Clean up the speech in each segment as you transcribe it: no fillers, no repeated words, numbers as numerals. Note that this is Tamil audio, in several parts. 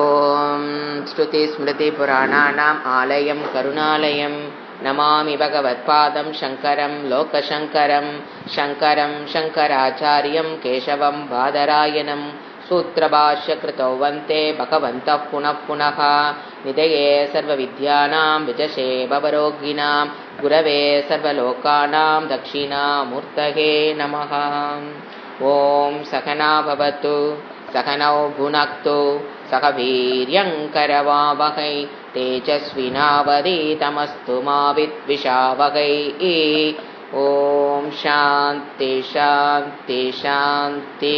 ஓம் ஸ்ருதி ஸ்மிருதி புராணானாம் ஆலயம் கருணாலயம் நமாமி பகவத்பாதம் சங்கரம் லோகசங்கரம் சங்கரம் சங்கராச்சாரியம் கேசவம் பாதராயணம் சூத்ரபாஷ்ய கிருதௌ வந்தே பகவந்தः புனः புனः நிதயே சர்வவித்யானாம் விஜசே பவரோகிணாம் குரவே சர்வலோகானாம் தக்ஷிணாமூர்த்தயே நமः. ஓம் சகனா பவது சகனௌ புனக்து சக வீர்யங்கரவாவகை தேஜஸ்வினாவதீதமஸ்து மா வித்விஷாவகை. ஓம் சாந்தி சாந்தி சாந்தி.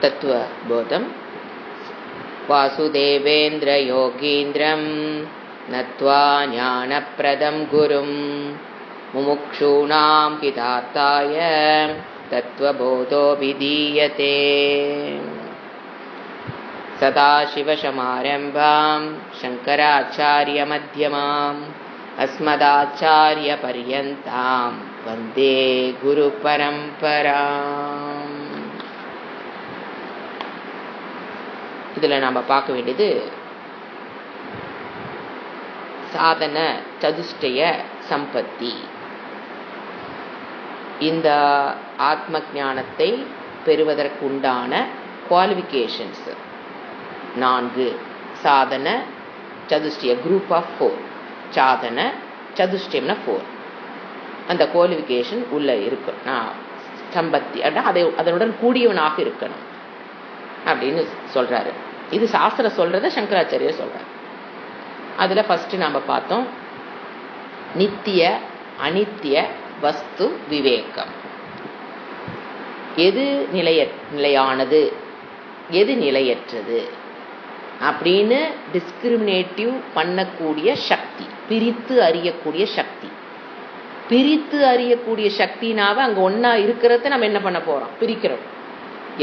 தத்துவ போதம். வாசுதேவேந்திர யோகீந்திரம் நத்வா ஞானப்ரதம் குரும் முமுக்ஷூணாம் ஹிதார்த்தாய தத்வபோதோ விதீயதே. சதாசிவசமாரம்பாம் சங்கராச்சாரிய மத்யமாம் அஸ்மதாச்சாரிய பர்யந்தாம் வந்தே குரு பரம்பராம். இதுல நாம பார்க்க வேண்டியது சாதன சதுஷ்டய சம்பத்தி. இந்த ஆத்ம ஞானத்தை பெறுவதற்குண்டான குவாலிஃபிகேஷன்ஸ் 4. சாதன சதுஷ்டய குரூப் ஆஃப் 4. சாதன சதுஷ்டயம்னா 4. அந்த குவாலிஃபிகேஷன் உள்ள இருக்கு. சம்பத்தி அதனுடன் கூடியவனாக இருக்கணும் அப்படின்னு சொல்றாரு. இது சாஸ்திரம் சொல்றத சங்கராச்சாரியர் சொல்றாரு. அதுல ஃபர்ஸ்ட் நாம பார்த்தோம் நித்திய அனித்திய வஸ்து விவேகம். எது நிலையானது எது நிலையற்றது அப்படின்னு டிஸ்கிரிமினேட்டிவ் பண்ணக்கூடிய சக்தி, பிரித்து அறியக்கூடிய சக்தி. பிரித்து அறியக்கூடிய சக்தினாவ அங்க ஒன்னா இருக்கிறத நம்ம என்ன பண்ண போறோம்? பிரிக்கிறோம்.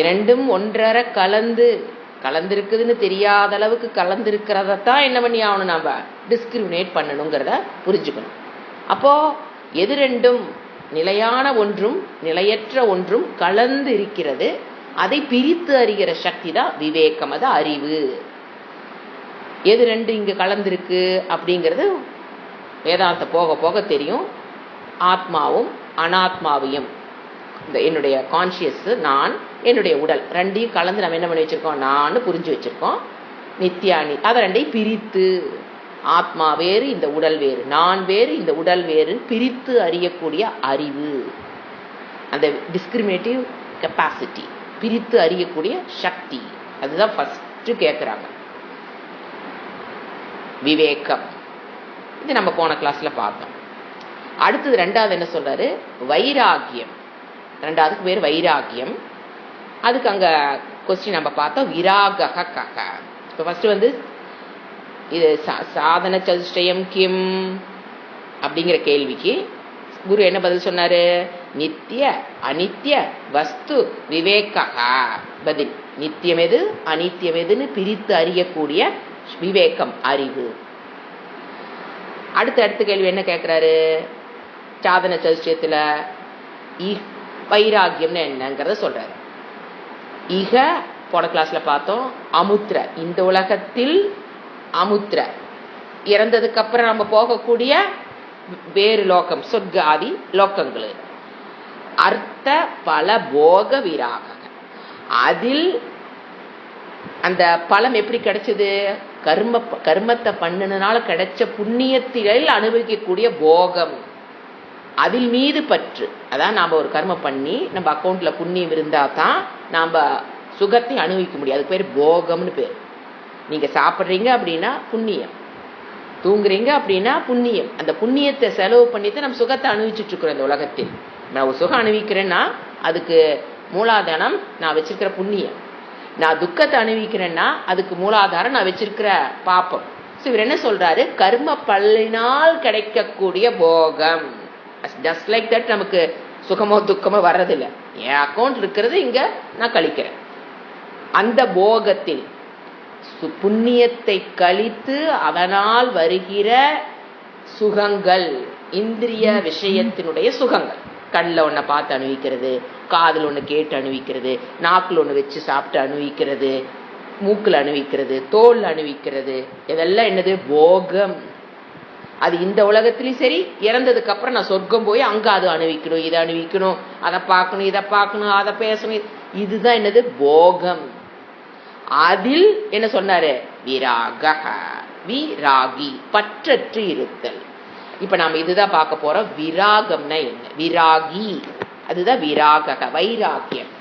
இரண்டும் ஒன்றரை கலந்திருக்குதுன்னு தெரியாத அளவுக்கு கலந்திருக்கிறதான் என்ன பண்ணி ஆகணும்? நாம டிஸ்கிரிமினேட் பண்ணணுங்கிறத புரிஞ்சுக்கணும். அப்போ எது ரெண்டும் நிலையான ஒன்றும் நிலையற்ற ஒன்றும் கலந்து இருக்கிறது, அதை பிரித்து அறிகிற சக்தி தான் விவேகம், அது அறிவு. எது ரெண்டு இங்க கலந்திருக்கு அப்படிங்கிறது வேதாந்த போக போக தெரியும். ஆத்மாவும் அனாத்மாவையும், இந்த என்னுடைய கான்சியஸ் நான், என்னுடைய உடல் ரெண்டையும் கலந்து நம்ம என்ன பண்ணி வச்சிருக்கோம்? நான் புரிஞ்சு வச்சிருக்கோம். நித்தியானி அதை ரெண்டையும் பிரித்து, ஆத்மா வேறு இந்த உடல் வேறு, நான் வேறு இந்த உடல் வேறு பிரித்து அறியக்கூடிய அறிவு, அந்த டிஸ்கிரிமினேட்டிவ் கெப்பாசிட்டி, பிரித்து அறியக்கூடிய சக்தி, அதுதான் ஃபர்ஸ்ட் கேட்கிறாங்க. விவேகம். இது நம்ம போன கிளாஸ்ல பார்த்தோம். அடுத்தது ரெண்டாவது என்ன சொல்றாரு? வைராகியம். ரெண்டாவதுக்கு பேர் வைராகியம். அதுக்கு அங்க கொஸ்டின் நம்ம பார்த்தோம் விராக கக. இப்போ ஃபர்ஸ்ட் வந்து இது சாதன சதுஷ்டயம் கிம் அப்படிங்கிற கேள்விக்கு குரு என்ன பதில் சொன்னாரு? நித்திய அனித்திய வஸ்து விவேகா. பதில் நித்தியம் எது அனித்தியம் எதுன்னு பிரித்து அறியக்கூடிய விவேகம், அறிவு. அடுத்த கேள்வி என்ன கேட்கிறாரு? சாதன சதுஷ்டயத்துல வைராகியம்னு என்னங்கிறத சொல்றாரு. இக போன கிளாஸ்ல பார்த்தோம் அமுத்திர, இந்த உலகத்தில் அமுத்திர, இறந்ததுக்கு அப்புறம் நம்ம போகக்கூடிய வேறு லோகம், சொர்க்க ஆதி லோகங்கள். அர்த்த பல போக விராக. அதில் அந்த பலம் எப்படி கிடைச்சது? கர்மத்தை பண்ணினால கிடைச்ச புண்ணியத்தில் அனுபவிக்கக்கூடிய போகம், அதில் மீது பற்று. அதான் நாம ஒரு கர்மம் பண்ணி நம்ம அக்கௌண்ட்ல புண்ணியம் இருந்தா தான் நாம சுகத்தை அனுபவிக்க முடியும். அதுக்கு பேர் போகம்னு பேர். நீங்க சாப்பிட்றீங்க அப்படின்னா புண்ணியம், தூங்குறீங்க அப்படின்னா புண்ணியம். அந்த புண்ணியத்தை செலவு பண்ணிட்டு நம்ம சுகத்தை அனுபவிச்சுட்டு இருக்கிறோம் இந்த உலகத்தில். நான் ஒரு சுகம் அனுபவிக்கிறேன்னா அதுக்கு மூலாதாரம் நான் வச்சிருக்கிற புண்ணியம். நான் துக்கத்தை அனுபவிக்கிறேன்னா அதுக்கு மூலாதாரம் நான் வச்சிருக்கிற பாப்பம். இவர் என்ன சொல்றாரு? கர்ம பலனால் கிடைக்கக்கூடிய போகம். ஜஸ்ட் லைக் தட் நமக்கு சுகமோ துக்கமோ வர்றதில்லை. என் அக்கௌண்ட் இருக்கிறது இங்க நான் கழிக்கிறேன். அந்த போகத்தில் புண்ணியத்தை கழித்து அதனால் வருகிற சுகங்கள், இந்திரிய விஷயத்தினுடைய சுகங்கள். கண்ணில் ஒன்றை பார்த்து அனுபவிக்கிறது, காதில் ஒன்று கேட்டு அனுபவிக்கிறது, நாக்கில் ஒன்று வச்சு சாப்பிட்டு அனுபவிக்கிறது, மூக்கில் அணிவிக்கிறது, தோல் அணிவிக்கிறது, இதெல்லாம் என்னது? போகம். அது இந்த உலகத்திலையும் சரி, இறந்ததுக்கு அப்புறம் நான் சொர்க்கம் போய் அங்க அது அணிவிக்கணும், இதை அணிவிக்கணும், அதை பார்க்கணும், இதை பார்க்கணும், அதை பேசணும். இதுதான் என்னது? போகம். அதில் என்ன சொன்னாரு? விராக, விராகி, பற்றற்று இருத்தல். இப்ப நாம இதுதான் பார்க்க போறோம். விராகம்னா என்ன? விராகி, அதுதான் விராக, வைராக்கியம்.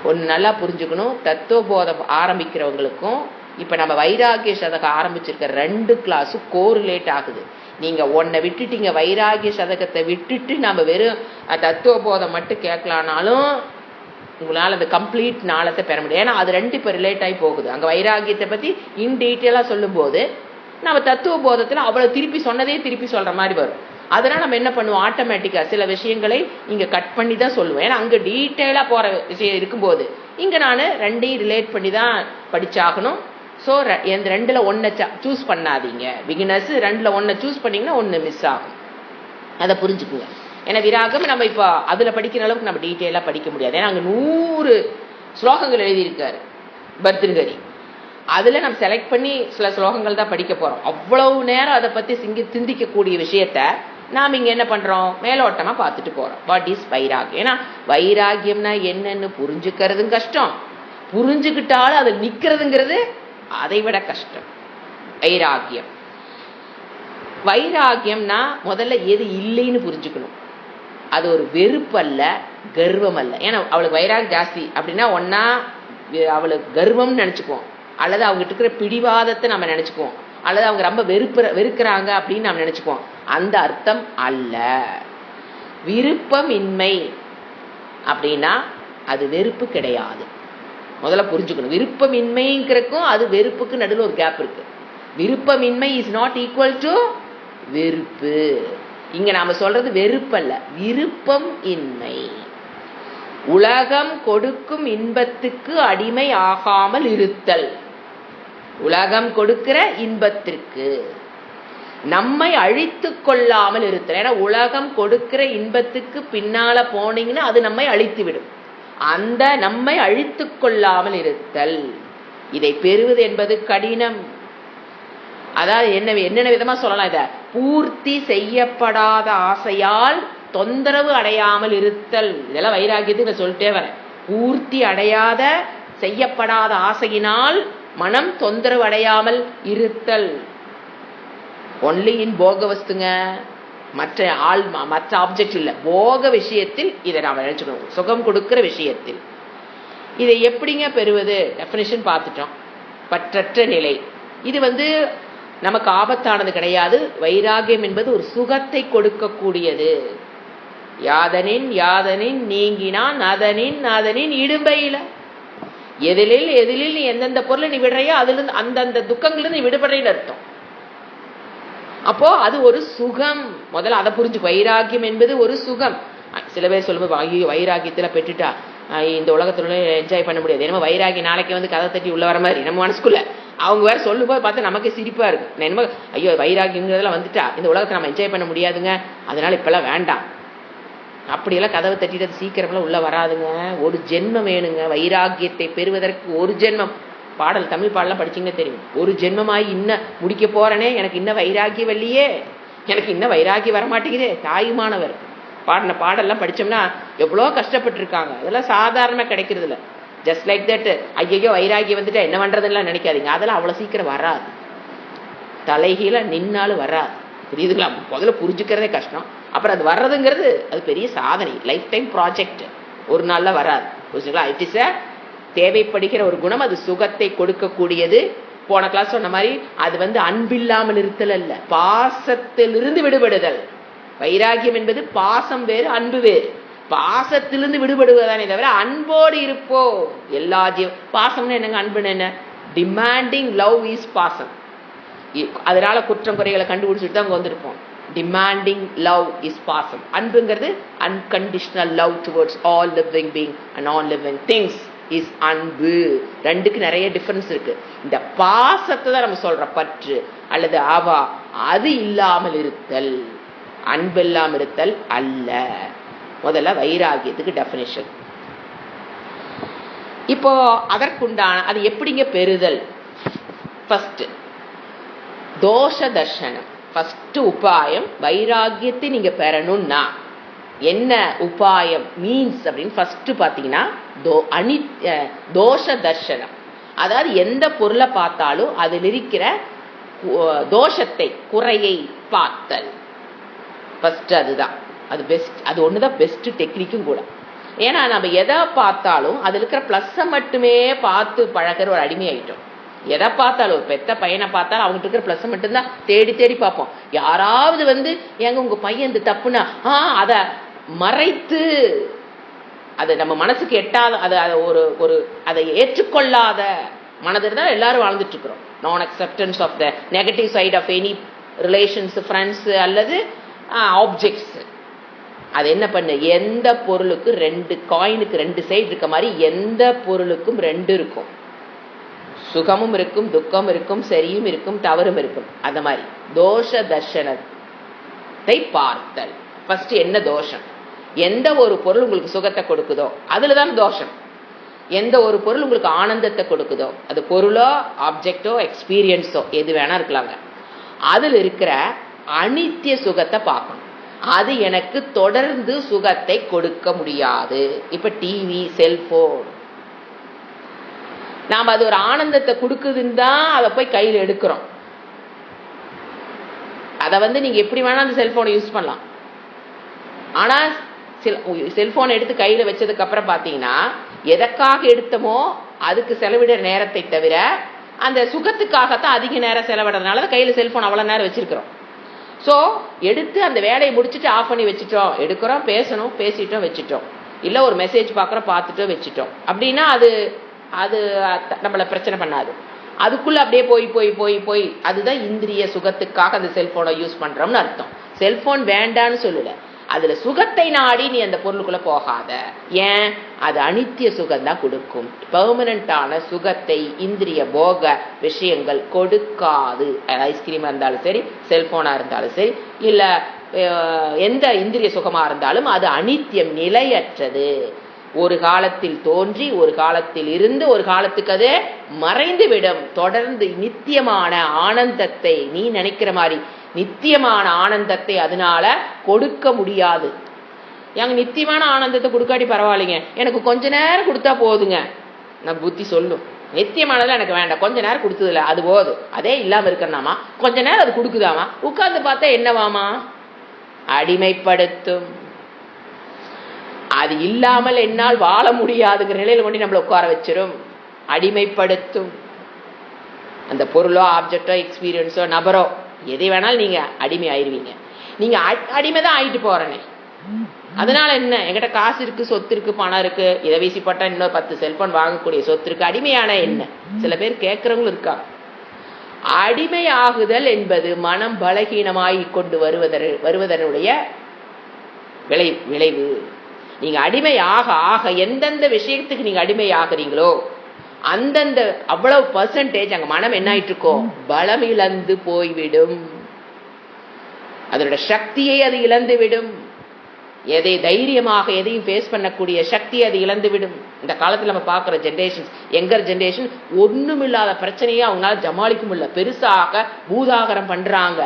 ஒன்று நல்லா புரிஞ்சுக்கணும். தத்துவபோதம் ஆரம்பிக்கிறவங்களுக்கும் இப்போ நம்ம வைராகிய சதகம் ஆரம்பிச்சிருக்க 2 கிளாஸும் கோரிலேட் ஆகுது. நீங்கள் ஒன்றை விட்டுட்டீங்க, வைராகிய சதகத்தை விட்டுட்டு நம்ம வெறும் தத்துவபோதம் மட்டும் கேட்கலானாலும் உங்களால் அந்த கம்ப்ளீட் நாளத்தை பெற முடியும். ஏன்னா அது 2 இப்போ ரிலேட் ஆகி போகுது. அங்கே வைராகியத்தை பற்றி இன் டீட்டெயிலாக சொல்லும்போது நம்ம தத்துவபோதத்தில் அவ்வளோ திருப்பி சொன்னதே திருப்பி சொல்கிற மாதிரி வரும். அதனால் நம்ம என்ன பண்ணுவோம்? ஆட்டோமேட்டிக்காக சில விஷயங்களை இங்கே கட் பண்ணி தான் சொல்லுவேன். ஏன்னா அங்கே டீட்டெயிலாக போகிற விஷயம் இருக்கும்போது இங்கே நான் 2ஐயும் ரிலேட் பண்ணி தான் படித்தாகணும். ஸோ எந்த 2ல் 1 சூஸ் பண்ணாதீங்க. பிகினர்ஸ் 2ல் 1 சூஸ் பண்ணிங்கன்னா 1 மிஸ் ஆகும். அதை புரிஞ்சுக்குங்க. ஏன்னா விராகம் நம்ம இப்போ அதில் படிக்கிற அளவுக்கு நம்ம டீட்டெயிலாக படிக்க முடியாது. ஏன்னா அங்கே 100 ஸ்லோகங்கள் எழுதியிருக்காரு பர்திருஹரி. அதில் நம்ம செலக்ட் பண்ணி சில ஸ்லோகங்கள் தான் படிக்க போகிறோம். அவ்வளவு நேரம் அதை பற்றி சிந்திக்கக்கூடிய விஷயத்த நாம் இங்கே என்ன பண்ணுறோம்? மேலோட்டமாக பார்த்துட்டு போகிறோம். வாட் இஸ் வைராகியம்? ஏன்னா வைராகியம்னா என்னன்னு புரிஞ்சுக்கிறதும் கஷ்டம், புரிஞ்சுக்கிட்டாலும் அது நிற்கிறதுங்கிறது அதை விட கஷ்டம். வைராகியம், வைராகியம்னா முதல்ல எது இல்லைன்னு புரிஞ்சுக்கணும். அது ஒரு வெறுப்பு அல்ல, கர்வம் அல்ல. ஏன்னா அவளுக்கு வைராகியம் ஜாஸ்தி அப்படின்னா ஒன்னா அவளுக்கு கர்வம்னு நினச்சிக்குவோம், அல்லது அவங்ககிட்ட இருக்கிற பிடிவாதத்தை நம்ம நினச்சிக்குவோம், அல்லது அவங்க ரொம்ப வெறுக்கிறாங்க அப்படின்னு நம்ம நினச்சிக்குவோம். அந்த அர்த்தம் அல்ல. விருப்பம் இன்மை அப்படின்னா அது வெறுப்பு கிடையாது. முதல்ல புரிஞ்சுக்கணும். விருப்பமின்மைங்கிறக்கும் அது வெறுப்புக்கு நடுவில் ஒரு கேப் இருக்கு. விருப்பமின்மை இஸ் நாட் ஈக்குவல் டு வெறுப்பு. இங்க நாம சொல்றது வெறுப்பு அல்ல, விருப்பம் இன்மை. உலகம் கொடுக்கும் இன்பத்துக்கு அடிமை ஆகாமல் இருத்தல். உலகம் கொடுக்கிற இன்பத்திற்கு நம்மை அழித்து கொள்ளாமல் இருத்தல். ஏன்னா உலகம் கொடுக்கிற இன்பத்துக்கு பின்னால போனீங்கன்னா அது நம்மை அழித்து விடும். அந்த நம்மை அழித்து கொள்ளாமல் இருத்தல், இதை பெறுவது என்பது கடினம். அதாவது என்னென்ன விதமா சொல்லலாம்? இத பூர்த்தி செய்யப்படாத ஆசையால் தொந்தரவு அடையாமல் இருத்தல். இதெல்லாம் வைராகியத்துக்கு நான் சொல்லிட்டே வரேன். பூர்த்தி அடையாத செய்யப்படாத ஆசையினால் மனம் தொந்தரவு அடையாமல் இருத்தல். ஒன்லி இன் போக வஸ்துங்க, மற்ற ஆப்ஜெக்ட் இல்லை. போக விஷயத்தில் இதை நாம் நினைச்சுக்கணும். சுகம் கொடுக்கிற விஷயத்தில் இதை எப்படிங்க பெறுவது? டெஃபினிஷன் பார்த்துட்டோம். பற்றற்ற நிலை. இது நமக்கு ஆபத்தானது கிடையாது. வைராகியம் என்பது ஒரு சுகத்தை கொடுக்கக்கூடியது. யாதனின் யாதனின் நீங்கினான் அதனின் அதனின் இடும்பையில. எதிலில் நீ எந்தெந்த பொருளை நீ விடுறையோ அதுல இருந்து அந்தந்த துக்கங்கள்ல நீ விடுபடுறேன்னு அர்த்தம். அப்போ அது ஒரு சுகம். முதல்ல அதை புரிஞ்சு. வைராகியம் என்பது ஒரு சுகம். சில பேர் சொல்லும்போது ஐயோ வைராகியத்துல பெற்றுட்டா இந்த உலகத்துல என்ஜாய் பண்ண முடியாது. என்னமோ வைராகி நாளைக்கு கதை தட்டி உள்ள வர மாதிரி நம்ம மனசுக்குள்ள அவங்க வேற சொல்லும் போது பார்த்தா நமக்கு சிரிப்பா இருக்கு. என்னமோ ஐயோ வைராகியங்கிறதெல்லாம் வந்துட்டா இந்த உலகத்தை நம்ம என்ஜாய் பண்ண முடியாதுங்க, அதனால இப்பெல்லாம் வேண்டாம் அப்படியெல்லாம் கதவை தட்டிட்டு அது சீக்கிரமெல்லாம் உள்ள வராதுங்க. ஒரு ஜென்மம் வேணுங்க வைராகியத்தை பெறுவதற்கு. ஒரு ஜென்மம். பாடல் தமிழ் பாடலாம் படிச்சிங்கன்னா தெரியும். ஒரு ஜென்மமாகி இன்னும் முடிக்க போறேனே, எனக்கு இன்னும் வைராகியம் இல்லையே, எனக்கு இன்னும் வைராகியம் வரமாட்டேங்குதே. தாயுமானவர் பாடின பாடெல்லாம் படிச்சோம்னா எவ்வளோ கஷ்டப்பட்டுருக்காங்க. அதெல்லாம் சாதாரணமாக கிடைக்கிறது இல்லை. ஜஸ்ட் லைக் தட் ஐயோ வைராகியம் வந்துட்டா என்ன பண்றதுலாம் நினைக்காதீங்க. அதெல்லாம் அவ்வளோ சீக்கிரம் வராது. தலைகீழ நின்னாலும் வராது. புரியுதுங்களா? முதல்ல புரிஞ்சுக்கிறதே கஷ்டம். அப்புறம் அது வர்றதுங்கிறது அது பெரிய சாதனை. Life time project. ஒரு நாள்ல வராது. புரிஞ்சுங்களா? இட் இஸ் தேவைப்படுகிற ஒரு குணம். அது சுகத்தை கொடுக்கக்கூடியது. போன கிளாஸ் சொன்ன மாதிரி அது அன்பில்லாமல் இருத்தல் அல்ல, பாசத்திலிருந்து விடுபடுதல். வைராகியம் என்பது பாசம் வேறு, அன்பு வேறு. பாசத்திலிருந்து விடுபடுவதானே தவிர அன்போடு இருப்போ எல்லா பாசம்னு என்னங்க? அன்புன்னு என்ன? டிமாண்டிங் லவ் இஸ் பாசம். அதனால குற்றம் குறைகளை கண்டுபிடிச்சிட்டு தான் அங்க வந்திருப்போம். டிமாண்டிங் லவ் இஸ் பாசம். அன்புங்கிறது unconditional love towards all living being and all living things is அன்பு. ரெண்டுக்கு நிறைய டிஃபரன்ஸ் இருக்கு. இந்த பாசத்தை தான் நம்ம சொல்ற பற்று அல்லது ஆவா, அது இல்லாமல் இருத்தல், அன்பு இல்லாமல் இருத்தல் அல்ல. முதல்ல வைராகியத்துக்கு டெஃபினிஷன். இப்போ அதற்குண்டான அது எப்படிங்க பெறுதல்? ஃபர்ஸ்ட் தோஷ தர்ஷனம். ஃபர்ஸ்ட் உபாயம் வைராகியத்தை நீங்க பெறணும்னா என்ன உபாயம் மீன்ஸ் அப்படின்னு ஃபர்ஸ்ட் பாத்தீங்கன்னா தோஷ தர்ஷனம். அதாவது எந்த பொருளை பார்த்தாலும் அதில் இருக்கிற தோஷத்தை குறையை பார்த்தல். ஃபர்ஸ்ட் அதுதான், அது பெஸ்ட், அது ஒண்ணுதான் பெஸ்ட் டெக்னிக்கும் கூட. ஏன்னா நம்ம எதை பார்த்தாலும் அதுல இருக்கிற பிளஸ்ஸை மட்டுமே பார்த்து பழகிற ஒரு அடிமை ஆயிட்டோம். எதை பார்த்தாலும் ஒரு பெத்த பையனை பார்த்தாலும் அவங்ககிட்ட இருக்கிற பிளஸ் மட்டும்தான் தேடி தேடி பார்ப்போம். யாராவது ஏங்க உங்க பையன் இந்த தப்புனா அதை மறைத்து அது நம்ம மனசுக்கு எட்டாத அதை ஒரு அதை ஏற்றுக்கொள்ளாத மனதில் தான் எல்லாரும் வாழ்ந்துட்டு இருக்கிறோம். நான் acceptance of the negative side of any relations, friends அல்லது ஆப்ஜெக்ட்ஸ். அது என்ன பண்ணு, எந்த பொருளுக்கு ரெண்டு காயினுக்கு ரெண்டு சைடு இருக்க மாதிரி எந்த பொருளுக்கும் ரெண்டு இருக்கும். சுகமும் இருக்கும், துக்கம் இருக்கும், சரியும் இருக்கும், தவறும் இருக்கும். அந்த மாதிரி தோஷ தர்ஷனத்தை பார்த்தல். ஃபர்ஸ்ட் என்ன தோஷம்? எந்த ஒரு பொருள் உங்களுக்கு சுகத்தை கொடுக்குதோ அதுலதான் தோஷம். எந்த ஒரு பொருள் உங்களுக்கு ஆனந்தத்தை கொடுக்குதோ, அது பொருளோ ஆப்ஜெக்டோ எக்ஸ்பீரியன்ஸோ எது வேணா இருக்கலாங்க, அதுல இருக்கிற அனித்திய சுகத்தை பார்க்கணும். அது எனக்கு தொடர்ந்து சுகத்தை கொடுக்க முடியாது. இப்ப டிவி, செல்போன் நாம அது ஒரு ஆனந்தத்தை கொடுக்குதுன்னு தான் அதை போய் கையில் எடுக்கிறோம். அதை நீங்க எப்படி வேணா அந்த செல்போனை யூஸ் பண்ணலாம். ஆனா செல்போன் எடுத்து கையில வச்சதுக்கு அப்புறம் பாத்தீங்கன்னா எதற்காக எடுத்தமோ அதுக்கு செலவிட நேரத்தை தவிர அந்த சுகத்துக்காகத்தான் அதிக நேரம் செலவிடுறதுனால கையில செல்போன் அவ்வளவு நேரம் வச்சிருக்கிறோம். சோ எடுத்து அந்த வேலையை முடிச்சுட்டு ஆஃப் பண்ணி வச்சுட்டோம், எடுக்கிறோம், பேசணும், பேசிட்டோம், வச்சுட்டோம். இல்ல ஒரு மெசேஜ் பாக்குறோம், பார்த்துட்டோம், வச்சுட்டோம். அப்படின்னா அது அது நம்மள பிரச்சனை பண்ணாது. அதுக்குள்ள அப்படியே போய் போய் போய் போய் அதுதான் இந்திரிய சுகத்துக்காக அந்த செல்போனை யூஸ் பண்றோம்னு அர்த்தம். செல்போன் வேண்டான்னு சொல்லல, அதுல சுகத்தை நாடி நீ அந்த பொருளுக்குள்ள போகாத. ஏன்? அது அனித்திய சுகம் தான் கொடுக்கும். பெர்மனண்டான சுகத்தை இந்திரிய போக விஷயங்கள் கொடுக்காது. ஐஸ்கிரீமா இருந்தாலும் சரி, செல்போனா இருந்தாலும் சரி, இல்ல எந்த இந்திரிய சுகமா இருந்தாலும் அது அனித்தியம், நிலையற்றது. ஒரு காலத்தில் தோன்றி ஒரு காலத்தில் இருந்து ஒரு காலத்துக்கு அது மறைந்து விடும். தொடர்ந்து நித்தியமான ஆனந்தத்தை நீ நினைக்கிற மாதிரி நித்தியமான ஆனந்தத்தை அதனால கொடுக்க முடியாது. எங்க நித்தியமான ஆனந்தத்தை கொடுக்காட்டி பரவாயில்லைங்க, எனக்கு கொஞ்ச நேரம் கொடுத்தா போதுங்க, நான் புத்தி சொல்லும். நித்தியமானதுல எனக்கு வேண்டாம், கொஞ்ச நேரம் கொடுத்ததில்ல அது போதும், அதே இல்லாம இருக்கனாமா, கொஞ்ச நேரம் அது கொடுக்குதாமா, உட்கார்ந்து பார்த்தா என்னவாமா, அடிமைப்படுத்தும். அது இல்லாமல் என்னால் வாழ முடியாதுங்கிற நிலையில கொண்டு நம்மளை உட்கார வச்சிரும், அடிமைப்படுத்தும். அந்த பொருளோ ஆப்ஜெக்டோ எக்ஸ்பீரியன்ஸோ நபரோ எதை வேணாலும் நீங்க அடிமை ஆயிருவீங்க. நீங்க அடிமைதான் ஆயிட்டு போறனே. அதனால என்ன, என்கிட்ட காசு இருக்கு, சொத்து இருக்கு, பணம் இருக்கு, இதை வீசிப்பட்டா இன்னொரு 10 செல்போன் வாங்கக்கூடிய சொத்து இருக்கு, அடிமையான என்ன? சில பேர் கேட்கறவங்களும் இருக்கா. அடிமை ஆகுதல் என்பது மனம் பலகீனமாகி கொண்டு வருவதனுடைய விளைவு. நீங்க அடிமை ஆக ஆக எந்தெந்த விஷயத்துக்கு நீங்க அடிமை ஆகுறீங்களோ அந்தந்த அவ்வளவு பர்சன்டேஜ் அங்க மனம் என்ன ஆயிட்டு இருக்கோ, பலம் இழந்து போய்விடும். அதோட சக்தியை அது இழந்து விடும். எதை தைரியமாக எதையும் ஃபேஸ் பண்ணக்கூடிய சக்தி அது இழந்து விடும். இந்த காலத்துல நம்ம பாக்குற ஜெனரேஷன், யங்கர் ஜெனரேஷன் ஒண்ணுமில்லாத பிரச்சனையை அவங்களால ஜமாளிக்க முடியல, பெருசாக பூதாகரம் பண்றாங்க.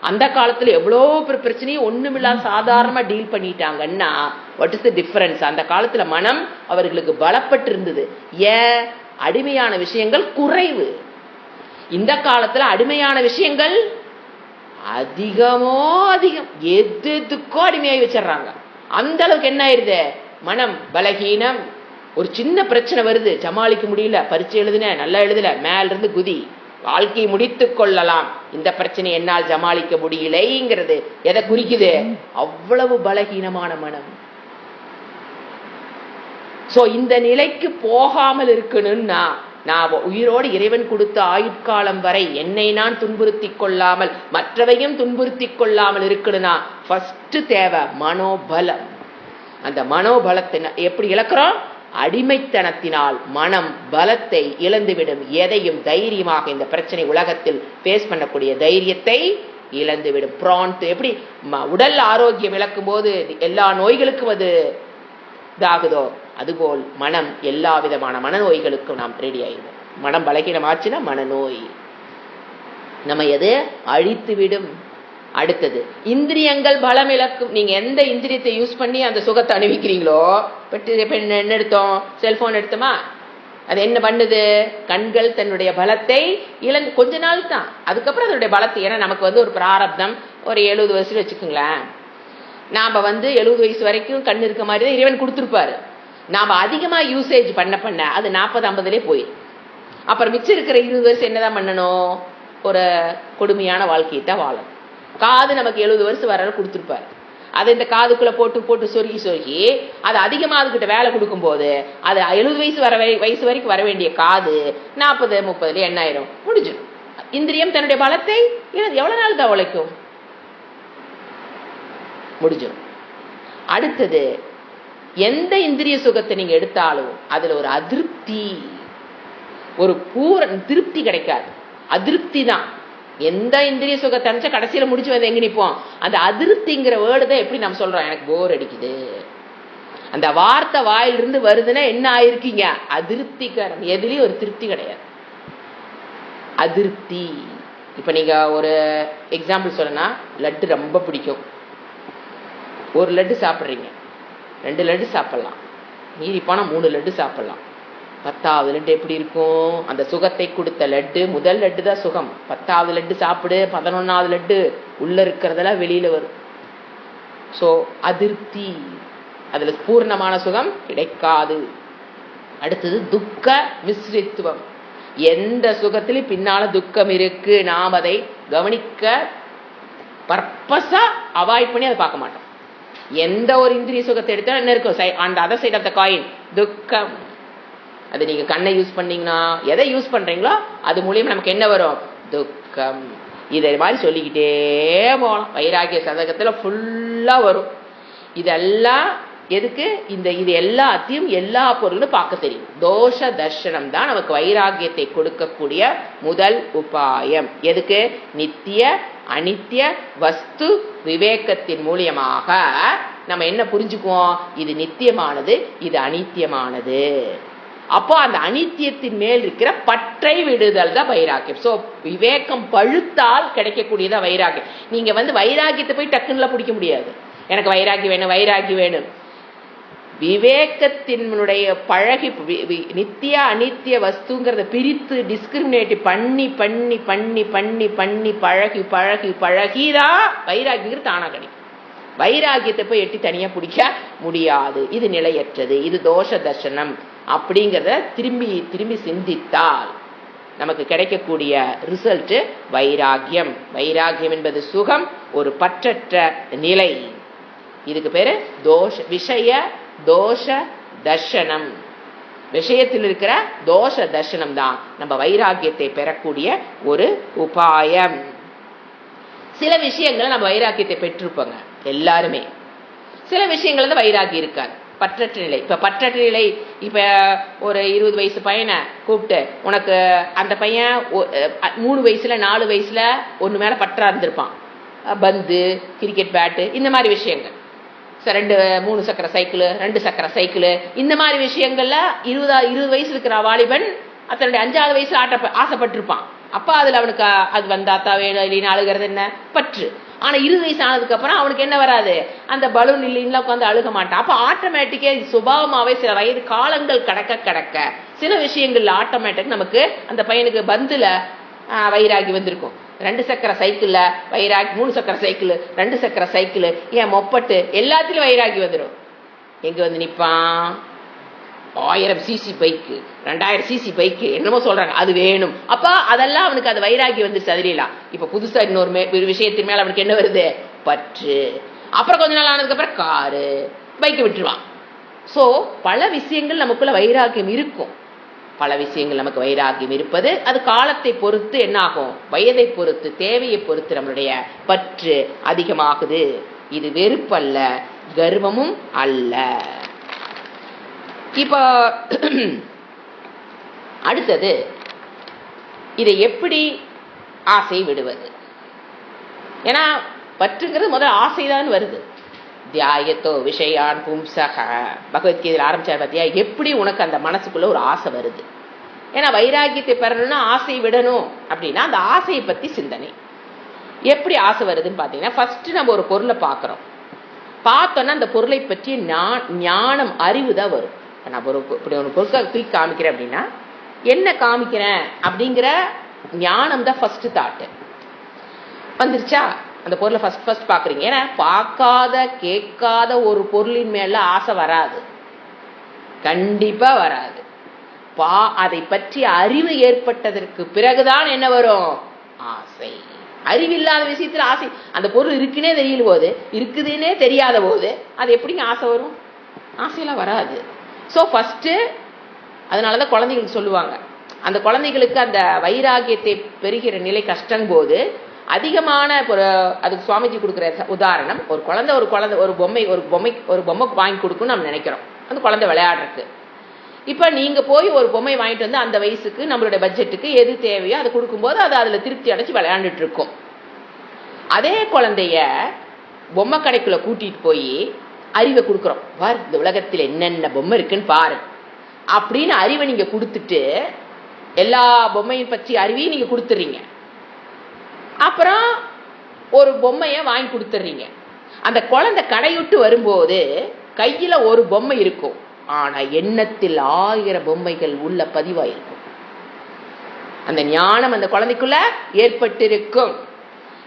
அந்த காலத்துல எவ்வளவு பிரச்சனையும் ஒண்ணுமில்லாத சாதாரணமா டீல் பண்ணிட்டாங்கன்னா வாட் இஸ் தி டிஃபரன்ஸ்? அந்த காலத்துல மனம் அவர்களுக்கு பலப்பட்டு இருந்தது. ஏன்? அடிமையான விஷயங்கள் குறைவு. இந்த காலத்துல அடிமையான விஷயங்கள் அதிகமோ அதிகம், எதுக்கோ அடிமையாகி வச்சிடறாங்க. அந்த அளவுக்கு என்ன ஆயிருது, மனம் பலகீனம். ஒரு சின்ன பிரச்சனை வருது, சமாளிக்க முடியல, பரீட்சை எழுதுன நல்லா எழுதல, மேல இருந்து குதி, வாழ்க்கையை முடித்துக் கொள்ளலாம், இந்த பிரச்சனை என்னால் சமாளிக்க முடியலைங்கிறது எதை குறிக்குது? அவ்வளவு பலகீனமான மனம். சோ இந்த நிலைக்கு போகாமல் இருக்கணும்னா நான் உயிரோடு இறைவன் கொடுத்த ஆயுட்காலம் வரை என்னை நான் துன்புறுத்தி கொள்ளாமல் மற்றவையும் துன்புறுத்தி கொள்ளாமல் இருக்கணும்னா ஃபர்ஸ்ட் தேவை மனோபலம். அந்த மனோபலத்தை எப்படி இழக்கிறோம்? அடிமைத்தனத்தினால் மனம் பலத்தை இழந்துவிடும். எதையும் தைரியமாக இந்த பிரச்சனை உலகத்தில் ஃபேஸ் பண்ணக்கூடிய தைரியத்தை இழந்துவிடும். பிராண்ட் எப்படி உடல் ஆரோக்கியம் இழக்கும் போது எல்லா நோய்களுக்கும் அது இதாகுதோ அதுபோல் மனம் எல்லா விதமான மனநோய்களுக்கும் நாம் ரெடி ஆயிடுவோம். மனம் பலகீனமாச்சுன்னா மனநோய் நம்ம எது அழித்து விடும். அடுத்தது இந்திரியங்கள் பலம் இழக்கும். நீங்க எந்த இந்திரியத்தை யூஸ் பண்ணி அந்த சுகத்தை அனுபவிக்கிறீங்களோ, என்ன எடுத்தோம், செல்போன் எடுத்தோமா, அது என்ன பண்ணுது, கண்கள் தன்னுடைய பலத்தை இழந்து கொஞ்ச நாள் தான், அதுக்கப்புறம் அதனுடைய பலத்தை, ஏன்னா நமக்கு ஒரு பிராரப்தம் ஒரு 70 வயசுல வச்சுக்கோங்களேன், நாம 70 வயசு வரைக்கும் கண் இருக்க மாதிரி தான் இறைவன் கொடுத்துருப்பாரு. நாம அதிகமா யூசேஜ் பண்ண அது 40-50லே போயிடும். அப்புறம் மிச்சம் இருக்கிற 20 வயசு என்னதான் பண்ணணும், ஒரு கொடுமையான வாழ்க்கையை தான் வாழணும். காது நமக்கு 70 வருஷம் வர கொடுத்துருப்பாரு, அதை இந்த காதுக்குள்ள போட்டு சொருகி அது அதிகமா அதுக்கிட்ட வேலை கொடுக்கும் போது அது 70 வயசு வரைக்கும் வர வேண்டிய காது 40-30 என்ன ஆயிரும், முடிஞ்சிடும். இந்திரியம் தன்னுடைய பலத்தை எவ்வளவு நாள் தான் உழைக்கும், முடிஞ்சிடும். அடுத்தது எந்த இந்திரிய சுகத்தை நீங்க எடுத்தாலும் அதுல ஒரு அதிருப்தி, ஒரு திருப்தி கிடைக்காது, அதிருப்தி தான். எந்த இந்திரிய சுகத்தை அனுப்பிச்சா கடைசியில முடிச்சு வந்து எங்க நிப்போம், அந்த அதிருப்திங்கிற வேர்டு தான். எப்படி நம்ம சொல்றோம், எனக்கு போர் அடிக்குது, அந்த வார்த்தை வாயிலிருந்து வருதுன்னா என்ன ஆயிருக்கீங்க, அதிருப்திக்காரன். எதுலயும் ஒரு திருப்தி கிடையாது, அதிருப்தி. இப்ப நீங்க ஒரு எக்ஸாம்பிள் சொல்லனா, லட்டு ரொம்ப பிடிக்கும், ஒரு லட்டு சாப்பிட்றீங்க, 2 லட்டு சாப்பிடலாம், மீறி போனா 3 லட்டு சாப்பிடலாம். 10வது லட்டு எப்படி இருக்கும், அந்த சுகத்தை கொடுத்த லட்டு, முதல் லட்டு தான் சுகம். 10வது லட்டு சாப்பிடு, 11வது லட்டு உள்ள இருக்கிறதெல்லாம் வெளியில வரும். சோ அதிருப்தி, அதுல பூர்ணமான சுகம் கிடைக்காது. அடுத்தது துக்க மிஸ்ரித்துவம். எந்த சுகத்திலும் பின்னால துக்கம் இருக்கு, நாம் அதை கவனிக்க பர்பஸா அவாய்ட் பண்ணி அதை பார்க்க மாட்டோம். எந்த ஒரு இந்திரிய சுகத்தை எடுத்தாலும் என்ன இருக்கும், அந்த other side of the coin துக்கம். அது நீங்க கண்ணை யூஸ் பண்ணீங்கன்னா, எதை யூஸ் பண்றீங்களோ அது மூலியமா நமக்கு என்ன வரும், துக்கம். இதை மாதிரி சொல்லிக்கிட்டே போகலாம், வைராகிய சதகத்துல ஃபுல்லா வரும். இதெல்லாம் எதுக்கு, இது எல்லாத்தையும் எல்லா பொருளும் பார்க்க தெரியும். தோஷ தர்ஷனம் தான் நமக்கு வைராகியத்தை கொடுக்கக்கூடிய முதல் உபாயம். எதுக்கு, நித்திய அனித்திய வஸ்து விவேகத்தின் மூலியமாக நம்ம என்ன புரிஞ்சுக்குவோம், இது நித்தியமானது, இது அனித்தியமானது. அப்போ அந்த அனித்தியத்தின் மேல் இருக்கிற பற்றை விடுதல் தான் வைராக்கியம். சோ விவேகம் பழுத்தால் கிடைக்கக்கூடியதா வைராக்கியம். நீங்க வைராக்கியத்தை போய் டக்குன்னு பிடிக்க முடியாது, எனக்கு வைராக்கியம் வேணும் வைராக்கியம் வேணும். விவேகத்தினுடைய பழகி நித்திய அனித்திய வஸ்துங்கிறத பிரித்து டிஸ்கிரிமினேட் பண்ணி பண்ணி பண்ணி பண்ணி பண்ணி பழகி பழகி பழகிதான் வைராக்கியம் தானா கிடைக்கும். வைராக்கியத்தை போய் எட்டி தனியா பிடிக்க முடியாது, இது நிலையற்றது, இது தோஷ தர்சனம் அப்படிங்கிறத திரும்பி திரும்பி சிந்தித்தால் நமக்கு கிடைக்கக்கூடிய ரிசல்ட் வைராகியம். வைராகியம் என்பது சுகம், ஒரு பற்றற்ற நிலை. இதுக்கு பேரு விஷய தோஷ தர்ஷனம். விஷயத்தில் இருக்கிற தோஷ தர்ஷனம் தான் நம்ம வைராகியத்தை பெறக்கூடிய ஒரு உபாயம். சில விஷயங்களை நம்ம வைராக்கியத்தை பெற்றிருப்போங்க எல்லாருமே, சில விஷயங்கள் தான் வைராகி இருக்காது, பற்றற்ற நிலை. இப்ப பற்றற்ற நிலை, இப்ப ஒரு 20 வயசு பையனை கூப்பிட்டு, உனக்கு அந்த பையன் 3 வயசுல 4 வயசுல ஒண்ணு மேல பற்றா இருந்திருப்பான், பந்து கிரிக்கெட் பேட்டு இந்த மாதிரி விஷயங்கள், 3 சக்கர சைக்கிள் 2 சக்கர சைக்கிள் இந்த மாதிரி விஷயங்கள்ல 20 வயசு இருக்கிற வாலிபன் தன்னுடைய 5வது வயசுல ஆசைப்பட்டிருப்பான். அப்ப அதுல அவனுக்கு அது வந்தாத்தா வேணும் இல்லைன்னு அழுகிறது என்ன பற்று. ஆனா 20 வயசு ஆனதுக்கு அப்புறம் அவனுக்கு என்ன வராது, அந்த பலூன் இல்லைன்னா உட்காந்து அழுக மாட்டான். அப்ப ஆட்டோமேட்டிக்கா சுபாவமாவே சில வயது காலங்கள் கடக்க சில விஷயங்கள்ல ஆட்டோமேட்டிக் நமக்கு அந்த பையனுக்கு பந்துல வைராகி வந்திருக்கும், 2 சக்கர சைக்கிள்ல வைராகி, 3 சக்கர சைக்கிள் 2 சக்கர சைக்கிள், ஏன் மொப்பட்டு எல்லாத்திலும் வைராகி வந்துடும். எங்க நிப்பான், 1000 சிசி பைக்கு 2000 சிசி பைக்கு என்னமோ சொல்றாங்க, அது வேணும். அப்ப அதெல்லாம் அவனுக்கு அது வைராகி வந்துருச்சு. அதுலாம் இப்ப புதுசா இன்னொரு விஷயத்தின் மேல அவனுக்கு என்ன வருது, பற்று. அப்புறம் கொஞ்ச நாள் ஆனதுக்கு அப்புறம் காரு பைக்கை விட்டுருவான். சோ பல விஷயங்கள் நமக்குள்ள வைராகியம் இருக்கும், பல விஷயங்கள் நமக்கு வைராகியம் இருப்பது அது காலத்தை பொறுத்து என்ன ஆகும், வயதை பொறுத்து தேவையை பொறுத்து நம்மளுடைய பற்று அதிகமாகுது. இது வெறுப்பல்ல, கர்வமும் அல்ல. இப்ப அடுத்தது இதை எப்படி ஆசை விடுவது? ஏன்னா பற்றுங்கிறது முதல் ஆசைதான் வருது, தியாயத்தோ விஷயான் பும்சக. பகவத்கீதையில் ஆரம்பிச்சார் பார்த்தியா, எப்படி உனக்கு அந்த மனசுக்குள்ள ஒரு ஆசை வருது. ஏன்னா வைராக்கியத்தை பெறணும்னா ஆசையை விடணும் அப்படின்னா அந்த ஆசையை பத்தி சிந்தனை. எப்படி ஆசை வருதுன்னு பாத்தீங்கன்னா, ஃபர்ஸ்ட் நம்ம ஒரு பொருளை பார்க்கிறோம், பார்த்தோன்னா அந்த பொருளை பற்றி ஞானம் அறிவு தான் வரும். நான் இப்படி ஒரு பொருட்களை தூக்கி காமிக்கிறேன் அப்படின்னா என்ன காமிக்கிறேன் அப்படிங்கிற ஞானம் தான் ஃபர்ஸ்ட் தாட்டு வந்துருச்சா. அந்த பொருளை ஃபர்ஸ்ட் பாக்குறீங்க. ஏன்னா பார்க்காத கேட்காத ஒரு பொருளின் மேல ஆசை வராது, கண்டிப்பா வராது. அதை பற்றி அறிவு ஏற்பட்டதற்கு பிறகுதான் என்ன வரும், ஆசை. அறிவில்லாத விஷயத்துல ஆசை. அந்த பொருள் இருக்குன்னே தெரியல போது, இருக்குதுன்னே தெரியாத போது அது எப்படிங்க ஆசை வரும்? ஆசையெல்லாம் வராது. ஸோ ஃபர்ஸ்ட் அதனாலதான் குழந்தைகளுக்கு சொல்லுவாங்க, அந்த குழந்தைகளுக்கு அந்த வைராகியத்தை பெறுகிற நிலை கஷ்டம் போது அதிகமான அதுக்கு சுவாமிஜி கொடுக்குற உதாரணம், ஒரு பொம்மை வாங்கி கொடுக்குன்னு நம்ம நினைக்கிறோம் அந்த குழந்தை விளையாடுறதுக்கு. இப்ப நீங்க போய் ஒரு பொம்மை வாங்கிட்டு வந்து அந்த வயசுக்கு நம்மளுடைய பட்ஜெட்டுக்கு எது தேவையோ அதை கொடுக்கும்போது அது அதுல திருப்தி அடைச்சு விளையாண்டுட்டு இருக்கும். அதே குழந்தைய பொம்மை கடைக்குள்ள கூட்டிட்டு போய் அறிவை கொடுக்குறோம், பார் இந்த உலகத்தில் என்னென்ன பொம்மை இருக்குன்னு பாரு அப்படின்னு அறிவை நீங்க கொடுத்துட்டு எல்லா பொம்மையும் பற்றி அறிவையும் நீங்க கொடுத்துறீங்க. அப்புறம் ஒரு பொம்மைய வாங்கி கொடுத்துறீங்க. அந்த குழந்தை கடையுட்டு வரும்போது கையில ஒரு பொம்மை இருக்கும், ஆனா எண்ணத்தில் 1000 பொம்மைகள் உள்ள பதிவாயிருக்கும். அந்த ஞானம் அந்த குழந்தைக்குள்ள ஏற்பட்டிருக்கும்.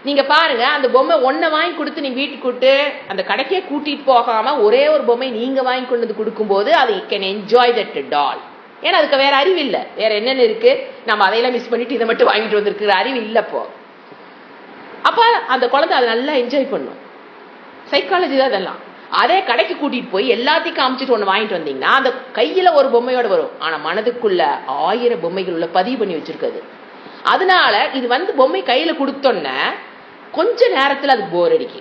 நீங்க பாருங்க, அந்த பொம்மை ஒன்ன வாங்கி கொடுத்து நீங்க வீட்டுக்கு கூட்டு அந்த கடைக்கே கூட்டிட்டு போகாம ஒரே ஒரு பொம்மை நீங்க வாங்கி கொண்டு வந்து கொடுக்கும் போது அது கேன் என்ஜாய் தட் டால். ஏன்னா அதுக்கு வேற அறிவு இல்லை, வேற என்னென்ன இருக்கு நம்ம அதையெல்லாம் மிஸ் பண்ணிட்டு இதை மட்டும் வாங்கிட்டு வந்திருக்கிற அறிவு இல்லப்போ. அப்ப அந்த குழந்தை அதை நல்லா என்ஜாய் பண்ணும். சைக்காலஜி தான் அதெல்லாம். அதே கடைக்கு கூட்டிட்டு போய் எல்லாத்தையும் காமிச்சிட்டு ஒண்ணு வாங்கிட்டு வந்தீங்கன்னா அந்த கையில ஒரு பொம்மையோட வரும், ஆனா மனதுக்குள்ள 1000 பொம்மைகள் உள்ள பதிவு பண்ணி வச்சிருக்குது. அதனால இது பொம்மை கையில கொடுத்தோன்ன கொஞ்ச நேரத்துல அது போர் அடிக்கு.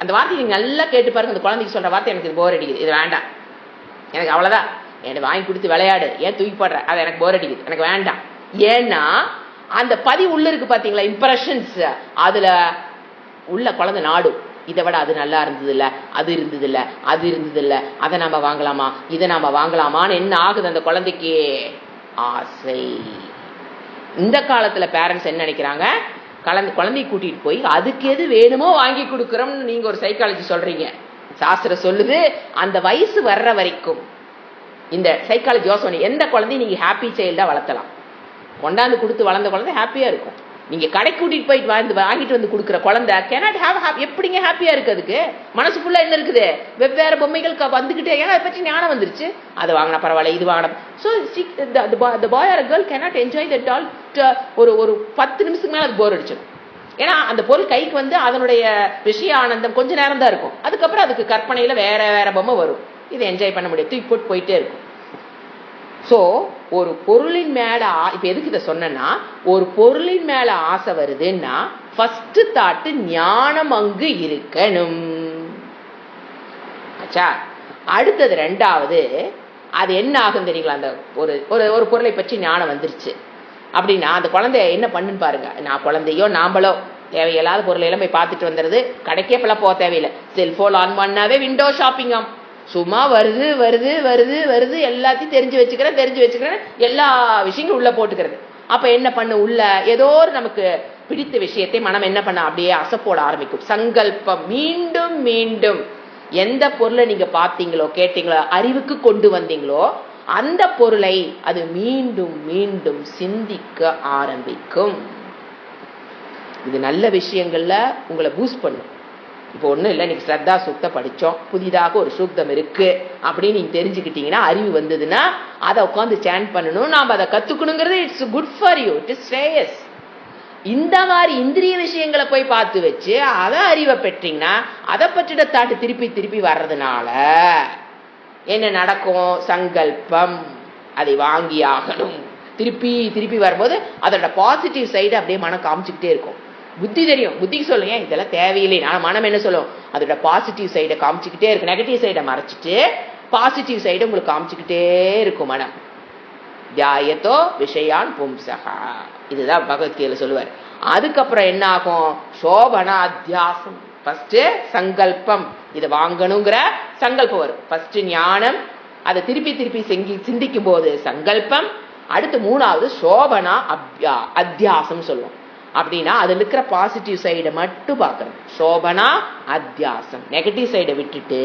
அந்த வார்த்தை நீங்க நல்லா கேட்டு பாருங்க. அந்த குழந்தைக்கு சொல்ற வார்த்தை, எனக்கு இது போர் அடிக்குது, இது வேண்டாம், எனக்கு அவ்வளவுதான், எனக்கு வாங்கி கொடுத்து விளையாடு, ஏன் தூக்கி போடுற, அது எனக்கு போர் அடிக்குது, எனக்கு வேண்டாம். ஏன்னா அந்த பதிவு உள்ள இருக்கு பாத்தீங்களா, இம்ப்ரெஷன்ஸ், அதுல உள்ள குழந்தை நாடும். இதை விட அது நல்லா இருந்தது இல்ல, அது இருந்தது இல்ல, அது இருந்தது இல்ல, அதை நாம வாங்கலாமா, இதை நாம வாங்கலாமான்னு என்ன ஆகுது அந்த குழந்தைக்கு, ஆசை. இந்த காலத்துல பேரண்ட்ஸ் என்ன நினைக்கிறாங்க, குழந்தைய கூட்டிட்டு போய் அதுக்கு எது வேணுமோ வாங்கி கொடுக்குறோம்னு நீங்க ஒரு சைக்காலஜி சொல்றீங்க. சாஸ்திரம் சொல்லுது அந்த வயசு வர்ற வரைக்கும் இந்த சைக்காலஜி யோசனை, எந்த குழந்தையும் நீங்க ஹாப்பி சைல்டா வளர்த்தலாம். கொண்டாந்து கொடுத்து வளர்ந்த குழந்தை ஹாப்பியா இருக்கும். நீங்க கடை கூட்டிட்டு போயிட்டு வாங்கிட்டு வந்து கொடுக்குற குழந்தை கேனாட் ஹேவ் எப்படிங்க ஹாப்பியா இருக்கு? அதுக்கு மனசு ஃபுல்லா என்ன இருக்குது, வெவ்வேறு பொம்மைகள் வந்துகிட்டே, ஏன்னா அதை பற்றி ஞானம் வந்துருச்சு, அது வாங்கினா பரவாயில்ல, இது வாங்கினா. So the boy or girl cannot enjoy that doll ஒரு 10 நிமிஷத்துக்கு மேல அது போர் அடிச்சிடும். ஏன்னா அந்த பொருள் கைக்கு அதனுடைய விஷய ஆனந்தம் கொஞ்ச நேரம் தான் இருக்கும். அதுக்கப்புறம் அதுக்கு கற்பனையில வேற வேற பொம்மை வரும், இதை என்ஜாய் பண்ண முடியாது, தூக்கி போட்டு போயிட்டே இருக்கும். சோ ஒரு பொருளின் மேல இப்ப எதுக்கு இதை சொன்னா, ஒரு பொருளின் மேல ஆசை வருதுன்னா ஃபர்ஸ்ட் தாட்டு ஞானம் அங்கு இருக்கணும். ஆச்சா, அடுத்தது ரெண்டாவது, அது என்ன ஆகும் தெரியுங்களா, அந்த ஒரு பொருளை பற்றி ஞானம் வந்துருச்சு அப்படின்னா அந்த குழந்தை என்ன பண்ணுன்னு பாருங்க. நான் குழந்தையோ நாம்பளோ தேவையில்லாத பொருளை எல்லாம் போய் பார்த்துட்டு வந்துடுது, கடைக்கே பல போக தேவையில்லை, செல்போன் ஆன் பண்ணாவே விண்டோ ஷாப்பிங் ஆகும். சும்மா வருது வருது வருது வருது, எல்லாத்தையும் தெரிஞ்சு வச்சுக்கிறேன், எல்லா விஷயங்களும் உள்ள போட்டுக்கிறது. அப்ப என்ன பண்ண, உள்ள ஏதோ ஒரு நமக்கு பிடித்த விஷயத்தை மனம் என்ன பண்ண, அப்படியே அசப்போட ஆரம்பிக்கும். சங்கல்பம் மீண்டும் மீண்டும் எந்த பொருளை நீங்க பார்த்தீங்களோ கேட்டீங்களோ அறிவுக்கு கொண்டு வந்தீங்களோ அந்த பொருளை அது மீண்டும் மீண்டும் சிந்திக்க ஆரம்பிக்கும். இது நல்ல விஷயங்கள்ல உங்களை பூஸ்ட் பண்ணும். இப்போ ஒன்றும் இல்லை, இன்னைக்கு ஸ்ரத்தா சூக்த படித்தோம், புதிதாக ஒரு சூக்தம் இருக்கு அப்படின்னு நீங்க தெரிஞ்சுக்கிட்டீங்கன்னா, அறிவு வந்ததுன்னா அதை உட்காந்து சேன் பண்ணணும், நாம் அதை கத்துக்கணுங்கிறது it's good for you, it is shreyas. இந்த மாதிரி இந்திரிய விஷயங்களை போய் பார்த்து வச்சு அதை அறிவை பெற்றீங்கன்னா அதை பற்றிட தாட்டு திருப்பி திருப்பி வர்றதுனால என்ன நடக்கும், சங்கல்பம், அதை வாங்கி ஆகணும். திருப்பி திருப்பி வரும்போது அதோட பாசிட்டிவ் சைடு அப்படியே மனம் காமிச்சுக்கிட்டே இருக்கும். புத்தி தெரியும், புத்திக்கு சொல்லுங்க இதெல்லாம் தேவையில்லை, ஆனா மனம் என்ன சொல்லும், அதோட பாசிட்டிவ் சைடை காமிச்சுக்கிட்டே இருக்கு. நெகட்டிவ் சைடை மறைச்சிட்டு பாசிட்டிவ் சைடை உங்களுக்கு காமிச்சுக்கிட்டே இருக்கும் மனம். தியாயத்தோ விஷயான் பும்சகா, இதுதான் பகவத்கீதையில சொல்லுவார். அதுக்கப்புறம் என்ன ஆகும், சோபனா அத்தியாசம், ஃபர்ஸ்ட் சங்கல்பம், இதை வாங்கணுங்கிற சங்கல்பம் வரும். ஃபர்ஸ்ட் ஞானம், அதை திருப்பி திருப்பி சிந்திக்கும் போது சங்கல்பம். அடுத்து மூணாவது சோபனா அத்தியாசம் சொல்லுவோம். அப்படின்னா அதுல இருக்கிற பாசிட்டிவ் சைடை மட்டும் பார்க்கறது. சோபனா அத்தியாசம், நெகட்டிவ் சைடை விட்டுட்டு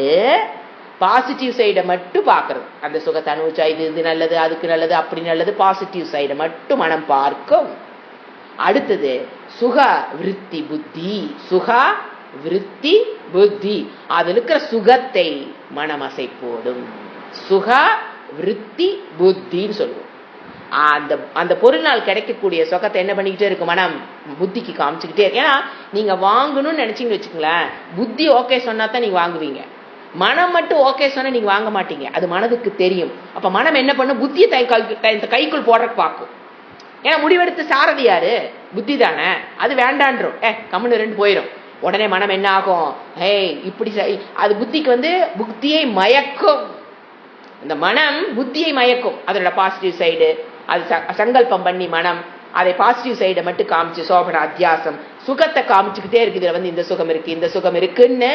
பாசிட்டிவ் சைடை மட்டும் பார்க்கறது. அந்த சுகத்தை அனுபவிச்சா இது நல்லது, அதுக்கு நல்லது, அப்படி நல்லது, பாசிட்டிவ் சைடை மட்டும் மனம் பார்க்கும். அடுத்தது சுக விருத்தி புத்தி, சுக விருத்தி புத்தி, அதுல இருக்கிற சுகத்தை மனம் அசைப்போடும். சுக விருத்தி புத்தின்னு சொல்லுவோம். அந்த பொருள்னால் கிடைக்கக்கூடிய சுகத்தை என்ன பண்ணிக்கிட்டே இருக்கும், மனம் புத்திக்கு காமிச்சுக்கிட்டே இருக்கு. ஏன்னா நீங்க வாங்கணும்னு நினைச்சீங்கன்னு வச்சுக்கோங்களேன், புத்தி ஓகே சொன்னா தான் நீங்க வாங்குவீங்க. மனம் மட்டும் ஓகே சொன்னா நீங்க வாங்க மாட்டீங்க, அது மனதுக்கு தெரியும். அப்ப மனம் என்ன பண்ணும், புத்தியை கைக்குள் போடுறக்கு பார்க்கும். ஏன்னா முடிவெடுத்து சாரதி யாரு, புத்தி தானே. அது வேண்டான்றோம், கம்முன்னு ரெண்டு போயிடும். உடனே மனம் என்ன ஆகும், இப்படி அது புத்திக்கு புத்தியை மயக்கும். இந்த மனம் புத்தியை மயக்கும். அதோட பாசிட்டிவ் சைடு அது சங்கல்பம் பண்ணி மனம் அதை பாசிட்டிவ் சைடை மட்டும் காமிச்சு சோபன அத்தியாசம் சுகத்தை காமிச்சுக்கிட்டே இருக்கு. இதுல இந்த சுகம் இருக்கு, இந்த சுகம் இருக்குன்னு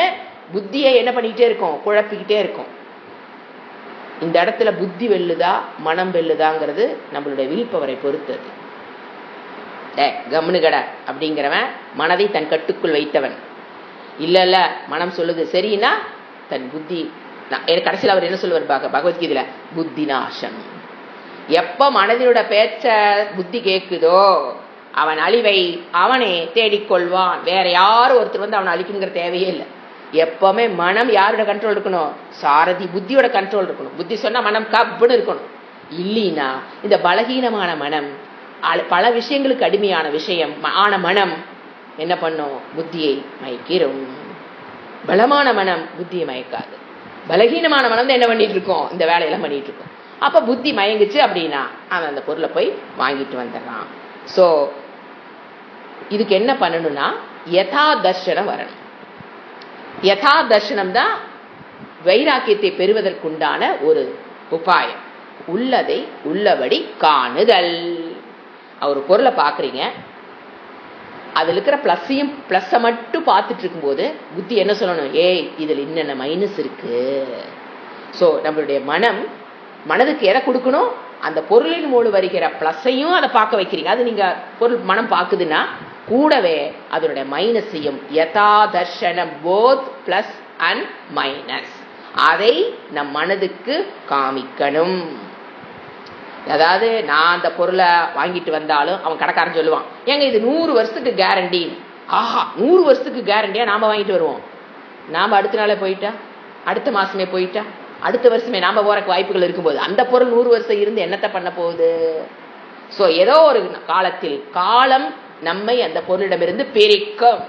புத்தியை என்ன பண்ணிக்கிட்டே இருக்கும், குழப்பிக்கிட்டே இருக்கும். இந்த இடத்துல புத்தி வெல்லுதா மனம் வெல்லுதாங்கிறது நம்மளுடைய வில்பவரை பொறுத்தது. கம்னு கட அப்படிங்கிறவன் மனதை தன் கட்டுக்குள் வைத்தவன். இல்ல மனம் சொல்லுது சரின்னா தன் புத்தி. கடைசியில் அவர் என்ன சொல்லுவார் பகவத்கீதையில, புத்தி நாசம். எப்ப மனதினோட பேச்ச புத்தி கேக்குதோ அவன் அழிவை அவனே தேடிக்கொள்வான். வேற யாரும் ஒருத்தர் அவனை அழிக்குங்கிற தேவையே இல்லை. எப்பவுமே மனம் யாரோட கண்ட்ரோல் இருக்கணும், சாரதி புத்தியோட கண்ட்ரோல் இருக்கணும். புத்தி சொன்னா மனம் கப்புன்னு இருக்கணும். இல்லைன்னா இந்த பலகீனமான மனம், பல விஷயங்களுக்கு அடிமையான ஆன மனம் என்ன பண்ணும், புத்தியை மயக்கிறோம். பலமான மனம் புத்தியை மயக்காது. பலகீனமான மனம் தான் என்ன பண்ணிட்டு இருக்கோம், இந்த வேலையெல்லாம் பண்ணிட்டு இருக்கோம். அப்ப புத்தி மயங்குச்சு அப்படின்னா அவன் அந்த பொருளை போய் வாங்கிட்டு வந்துடுறான். சோ இதுக்கு என்ன பண்ணணும்னா யதா தர்ஷனம் வரணும். யதா தர்ஷனம் தான் வைராக்கியத்தை பெறுவதற்குண்டான ஒரு உபாயம். உள்ளதை உள்ளபடி காணுதல். ஒரு பொருளை பாக்குறீங்க, அதுல இருக்கிற பிளஸ்ஸை மட்டும் பார்த்துட்டு இருக்கும்போது புத்தி என்ன சொல்லணும், இதுல என்னென்ன மைனஸ் இருக்கு. சோ நம்மளுடைய மனதுக்கு எதை கொடுக்கணும், அந்த பொருளின் மூலம் வருகிற பிளஸையும் அதை பார்க்க வைக்கிறீங்க. அது நீங்க பொருள் மனம் பார்க்குதுன்னா கூடவே அதனுடைய மைனஸையும் யதா தர்ஷனம் போத் பிளஸ் அண்ட் மைனஸ் அதை நம் மனதுக்கு காமிக்கணும். அதாவது நான் அந்த பொருளை வாங்கிட்டு வந்தாலும் அவன் கடைக்காரன் சொல்லுவான், ஏங்க இது 100 வருஷத்துக்கு கேரண்டி. ஆஹா 100 வருஷத்துக்கு கேரண்டியா நாம வாங்கிட்டு வருவோம். நாம அடுத்த நாளே போயிட்டா, அடுத்த மாசமே போயிட்டா, அடுத்த வருஷமே நாம போறக்கு வாய்ப்புகள் இருக்கும்போது அந்த பொருள் 100 வருஷம் இருந்து என்னத்தை பண்ண போகுது. சோ ஏதோ ஒரு காலத்தில் காலம் நம்மை அந்த பொருளிடமிருந்து பிரிக்கும்.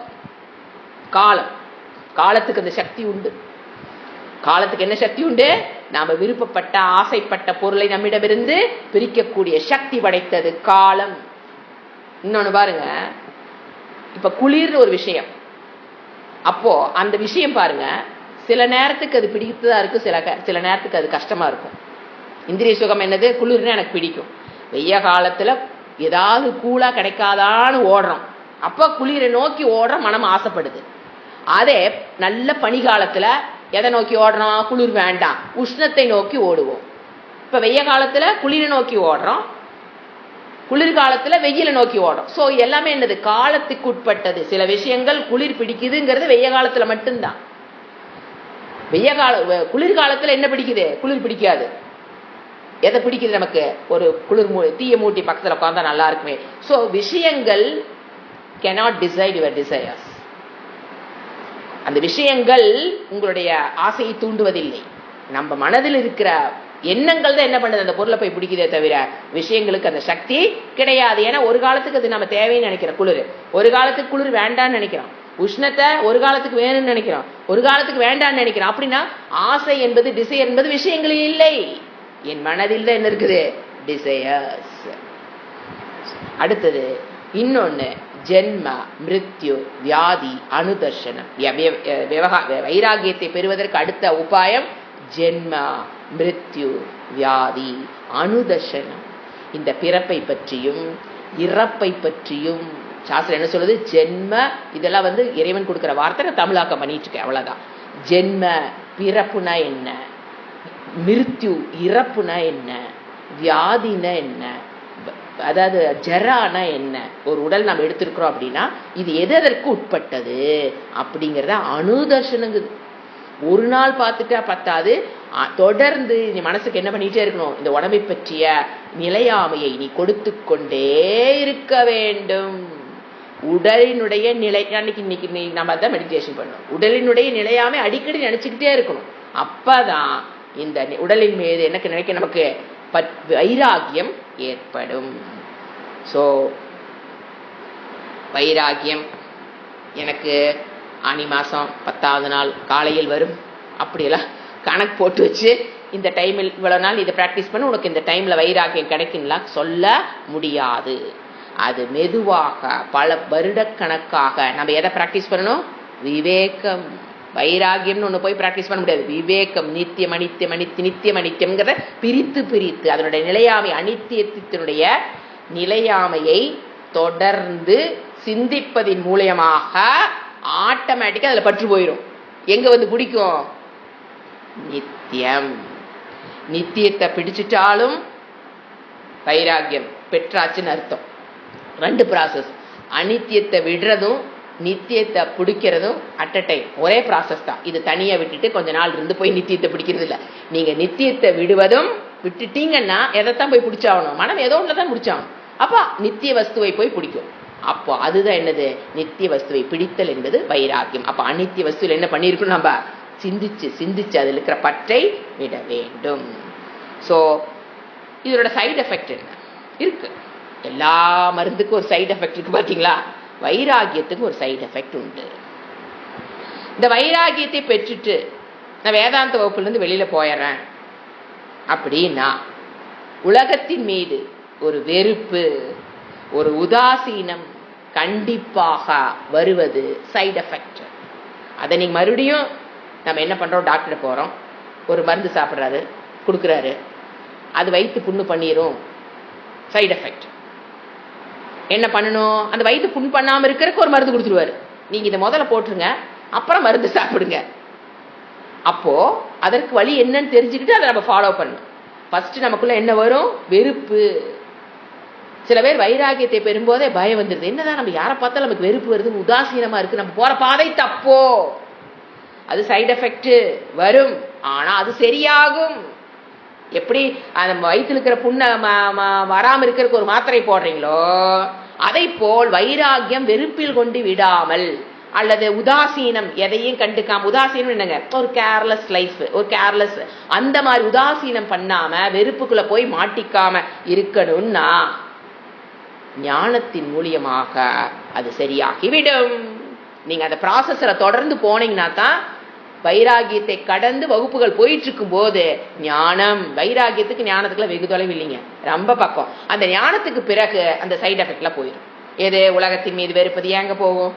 காலத்துக்கு அந்த சக்தி உண்டு. காலத்துக்கு என்ன சக்தி உண்டு, நாம விருப்பப்பட்ட ஆசைப்பட்ட பொருளை நம்மிடமிருந்து பிரிக்கக்கூடிய சக்தி படைத்தது காலம். இன்னொன்னு பாருங்க, இப்ப குளிர்னு ஒரு விஷயம், அப்போ அந்த விஷயம் பாருங்க சில நேரத்துக்கு அது பிடித்ததா இருக்கு, சில நேரத்துக்கு அது கஷ்டமா இருக்கும். இந்திரிய சுகம் என்னது, குளிர்னு எனக்கு பிடிக்கும். வெய்ய காலத்துல ஏதாவது கூலா கிடைக்காதான்னு ஓடுறோம், அப்ப குளிரை நோக்கி ஓடுற மனம் ஆசைப்படுது. அதே நல்ல பனிகாலத்துல எதை நோக்கி ஓடுறோம், குளிர் வேண்டாம் உஷ்ணத்தை நோக்கி ஓடுவோம். இப்ப வெய்ய காலத்துல குளிரை நோக்கி ஓடுறோம், குளிர்காலத்துல வெயில நோக்கி ஓடுறோம். சோ எல்லாமே என்னது, காலத்துக்கு உட்பட்டது. சில விஷயங்கள் குளிர் பிடிக்குதுங்கிறது வெய்ய காலத்துல மட்டும்தான். குளிர்காலத்துல என்ன பிடிக்குது, குளிர் பிடிக்காது. எதை பிடிக்குது நமக்கு, ஒரு தீய மூட்டி பக்கத்துல உட்கார்ந்தா நல்லா இருக்குமே. சோ விஷயங்கள் cannot decide your desires. அந்த விஷயங்கள் உங்களுடைய ஆசையை தூண்டுவதில்லை. நம்ம மனதில் இருக்கிற எண்ணங்கள் தான் என்ன பண்ணுது, அந்த பொருளை போய் பிடிக்குதே தவிர விஷயங்களுக்கு அந்த சக்தி கிடையாது. ஏன்னா ஒரு காலத்துக்கு அது நம்ம தேவைன்னு நினைக்கிறோம் குளிர், ஒரு காலத்துக்கு குளிர் வேண்டான்னு நினைக்கிறோம். உஷ்ணத்தை ஒரு காலத்துக்கு வேணும்னு நினைக்கிறோம், ஒரு காலத்துக்கு வேண்டான்னு நினைக்கிறோம். அப்படின்னா ஆசை என்பது டிசையர் என்பது விஷயங்களில் இல்லை, என் மனதில் தான் என்ன இருக்குது, டிசையர்ஸ். அடுத்தது இன்னொன்னு ஜென்ம மிருத்யு வியாதி அனுதர்ஷனம். வைராகியத்தை பெறுவதற்கு அடுத்த உபாயம் ஜென்ம மிருத்யு வியாதி அனுதர்ஷனம். இந்த பிறப்பை பற்றியும் இறப்பை பற்றியும் சாஸ்திரம் என்ன சொல்லுது? ஜென்ம, இதெல்லாம் இறைவன் கொடுக்குற வார்த்தை, தமிழாக்கம் பண்ணிட்டு இருக்கேன், அவ்வளவுதான். ஜென்ம பிறப்புனா என்ன, மிருத்யு இறப்புனா என்ன, வியாதினா என்ன, அதாவது ஜரானா என்ன, ஒரு உடல் நம்ம எடுத்திருக்கிறோம் அப்படின்னா இது எதற்கு உட்பட்டது அப்படிங்கிறத அணுதர்ஷனங்குது. ஒரு நாள் பார்த்துட்டா பத்தாது, தொடர்ந்து நீ மனசுக்கு என்ன பண்ணிட்டே இருக்கணும்? இந்த உடம்பை பற்றிய நிலையாமையை நீ கொடுத்து கொண்டே இருக்க வேண்டும். உடலினுடைய நிலை, இன்னைக்கு நம்ம தான் மெடிடேஷன் பண்ணணும். உடலினுடைய நிலையாமை அடிக்கடி நினைச்சுக்கிட்டே இருக்கணும். அப்பதான் இந்த உடலின் மீது எனக்கு நினைக்க நமக்கு வைராகியம் ஏற்படும். ஸோ வைராகியம் எனக்கு ஆனி மாதம் 10வது நாள் காலையில் வரும் அப்படியெல்லாம் கணக்கு போட்டு வச்சு இந்த டைமில் இவ்வளோ நாள் இதை ப்ராக்டிஸ் பண்ண உனக்கு இந்த டைமில் வைராகியம் கிடைக்கும்லாம் சொல்ல முடியாது. அது மெதுவாக பல வருடக்கணக்காக நம்ம எதை ப்ராக்டிஸ் பண்ணணும்? விவேகம். வைராகியம்னு ஒன்று போய் ப்ராக்டிஸ் பண்ண முடியாது. விவேகம், நித்தியம் அனித்தியம், நித்தியம் அனித்தியம்ங்கிறத பிரித்து பிரித்து அதனுடைய நிலையாமை, அனித்தியத்தினுடைய நிலையாமையை தொடர்ந்து சிந்திப்பதின் மூலமாக ஆட்டோமேட்டிக்கா அதுல பற்று போயிடும். எங்க பிடிக்கும்? நித்தியம். நித்தியத்தை பிடிச்சிட்டாலும் வைராகியம் பெற்றாச்சுன்னு அர்த்தம். 2 ப்ராசஸ். அனித்தியத்தை விடுறதும் நித்தியத்தை பிடிக்கிறதும் அட் அ டைம் ஒரே ப்ராசஸ் தான். இது தனியா விட்டுட்டு கொஞ்ச நாள் இருந்து போய் நித்தியத்தை பிடிக்கிறது இல்லை. நீங்க நித்தியத்தை விடுவதும் விட்டுட்டீங்கன்னா எதைத்தான் போய் பிடிச்சாகணும்? மனம் ஏதோ ஒன்றுதான் பிடிச்சாகணும். அப்ப நித்திய வஸ்துவை போய் பிடிக்கும். அப்போ அதுதான் என்னது? நித்திய வஸ்துவை பிடித்தல் என்பது வைராகியம். அப்ப அநித்திய வஸ்துவில் என்ன பண்ணிருக்கணும்? நம்ம சிந்திச்சு சிந்திச்சு அதில் இருக்கிற பற்றை விட வேண்டும். ஸோ இதோட சைடு எஃபெக்ட் என்ன இருக்கு? எல்லா மருந்துக்கும் ஒரு சைடு எஃபெக்ட் இருக்கு பாத்தீங்களா? வைராகியத்துக்கு ஒரு சைடு எஃபெக்ட் உண்டு. இந்த வைராகியத்தை பெற்றுட்டு நான் வேதாந்த வகுப்புலேருந்து வெளியில போயிடுறேன் அப்படின்னா உலகத்தின் மீது ஒரு வெறுப்பு, ஒரு உதாசீனம் கண்டிப்பாக வருவது சைடு எஃபெக்ட். அதை நீங்க மறுபடியும் நம்ம என்ன பண்றோம்? டாக்டர் போறோம், ஒரு மருந்து சாப்பிட்றாரு, கொடுக்குறாரு, அது வயிற்று புண்ணு பண்ணிரும். சைடு எஃபெக்ட் என்ன பண்ணணும்? அந்த வயிற்று புண் பண்ணாம இருக்கிறதுக்கு ஒரு மருந்து கொடுத்துருவாரு. நீங்க இதை முதல்ல போட்டுருங்க, அப்புறம் மருந்து சாப்பிடுங்க. அப்போ அதற்கு வழி என்னன்னு தெரிஞ்சுக்கிட்டு அதை நம்ம ஃபாலோ பண்ணணும். ஃபர்ஸ்ட் நமக்குள்ள என்ன வரும்? வெறுப்பு. சில பேர் வைராகியத்தை பெறும்போதே பயம் வந்துருது. என்னதான் நம்ம யாரை பார்த்தாலும் நமக்கு வெறுப்பு வருது, உதாசீனமா இருக்கு, நம்ம போற பாதை தப்போ? அது சைடு எஃபெக்ட் வரும். ஆனா அது சரியாகும். எப்படி அந்த வயிற்றுல இருக்கிற புண்ணை வராம இருக்கிறதுக்கு ஒரு மாத்திரை போடுறீங்களோ, அதை போல் வைராகியம் வெறுப்பில் கொண்டு விடாமல் அல்லது உதாசீனம் எதையும் கண்டுக்காம, உதாசீனம் என்னங்க? ஒரு கேர்லெஸ் லைஃப், ஒரு கேர்லெஸ், அந்த மாதிரி உதாசீனம் பண்ணாம வெறுப்புக்குள்ள போய் மாட்டிக்காம இருக்கணும்னா ஞானத்தின் மூலியமாக அது சரியாகிவிடும். நீங்க அந்த ப்ராசஸ்ல தொடர்ந்து போனீங்கன்னா தான் வைராகியத்தை கடந்து வகுப்புகள் போயிட்டு இருக்கும் போது ஞானம், வைராகியத்துக்கு ஞானத்துக்குள்ள வெகு தொலைவு இல்லைங்க, ரொம்ப பக்கம். அந்த ஞானத்துக்கு பிறகு அந்த சைடு எஃபெக்ட்ல போயிடும். எது? உலகத்தின் மீது வெறுப்பது ஏங்க போகும்?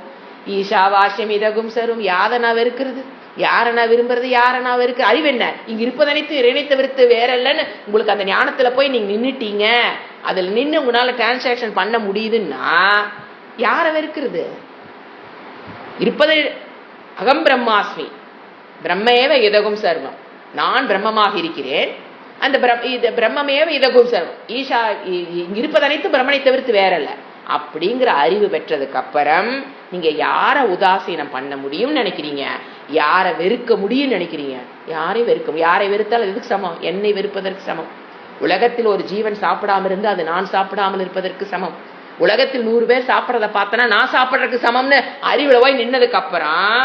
ஈஷா வாஷ்யம் இதகும் சரும் யாதனா வெறுக்கிறது, யாரனா விரும்புறது, யாரனா வெறுக்க. அறிவு என்ன? இங்க இருப்பதனைத்து இறைவனை விருத்து வேற இல்லைன்னு உங்களுக்கு அந்த ஞானத்துல போய் நீங்க நின்னுட்டீங்க, அதுல நின்று உங்களால டிரான்சாக்சன் பண்ண முடியுதுன்னா யார வெறுக்கிறது? இருப்பது அகம் பிரம்மாஸ்மி, பிரம்மேவ இதகும் சர்வம், நான் பிரம்மமாக இருக்கிறேன், அந்த பிரம்மமேவ இதகும் சர்வம், ஈஷா இங்க இருப்பது அனைத்து பிரம்மனை தவிர்த்து வேற இல்ல அப்படிங்கிற அறிவு பெற்றதுக்கு அப்புறம் நீங்க யார உதாசீனம் பண்ண முடியும்னு நினைக்கிறீங்க? யார வெறுக்க முடியும்னு நினைக்கிறீங்க? யாரையும் வெறுக்க, யாரை வெறுத்தால் எதுக்கு சமம்? என்னை வெறுப்பதற்கு சமம். உலகத்தில் ஒரு ஜீவன் சாப்பிடாம இருந்து அது நான் சாப்பிடாமல் இருப்பதற்கு சமம். உலகத்தில் 100 பேர் சாப்பிட்றத பார்த்தனா நான் சாப்பிட்றதுக்கு சமம்னு அறிவுல போய் நின்னதுக்கு அப்புறம்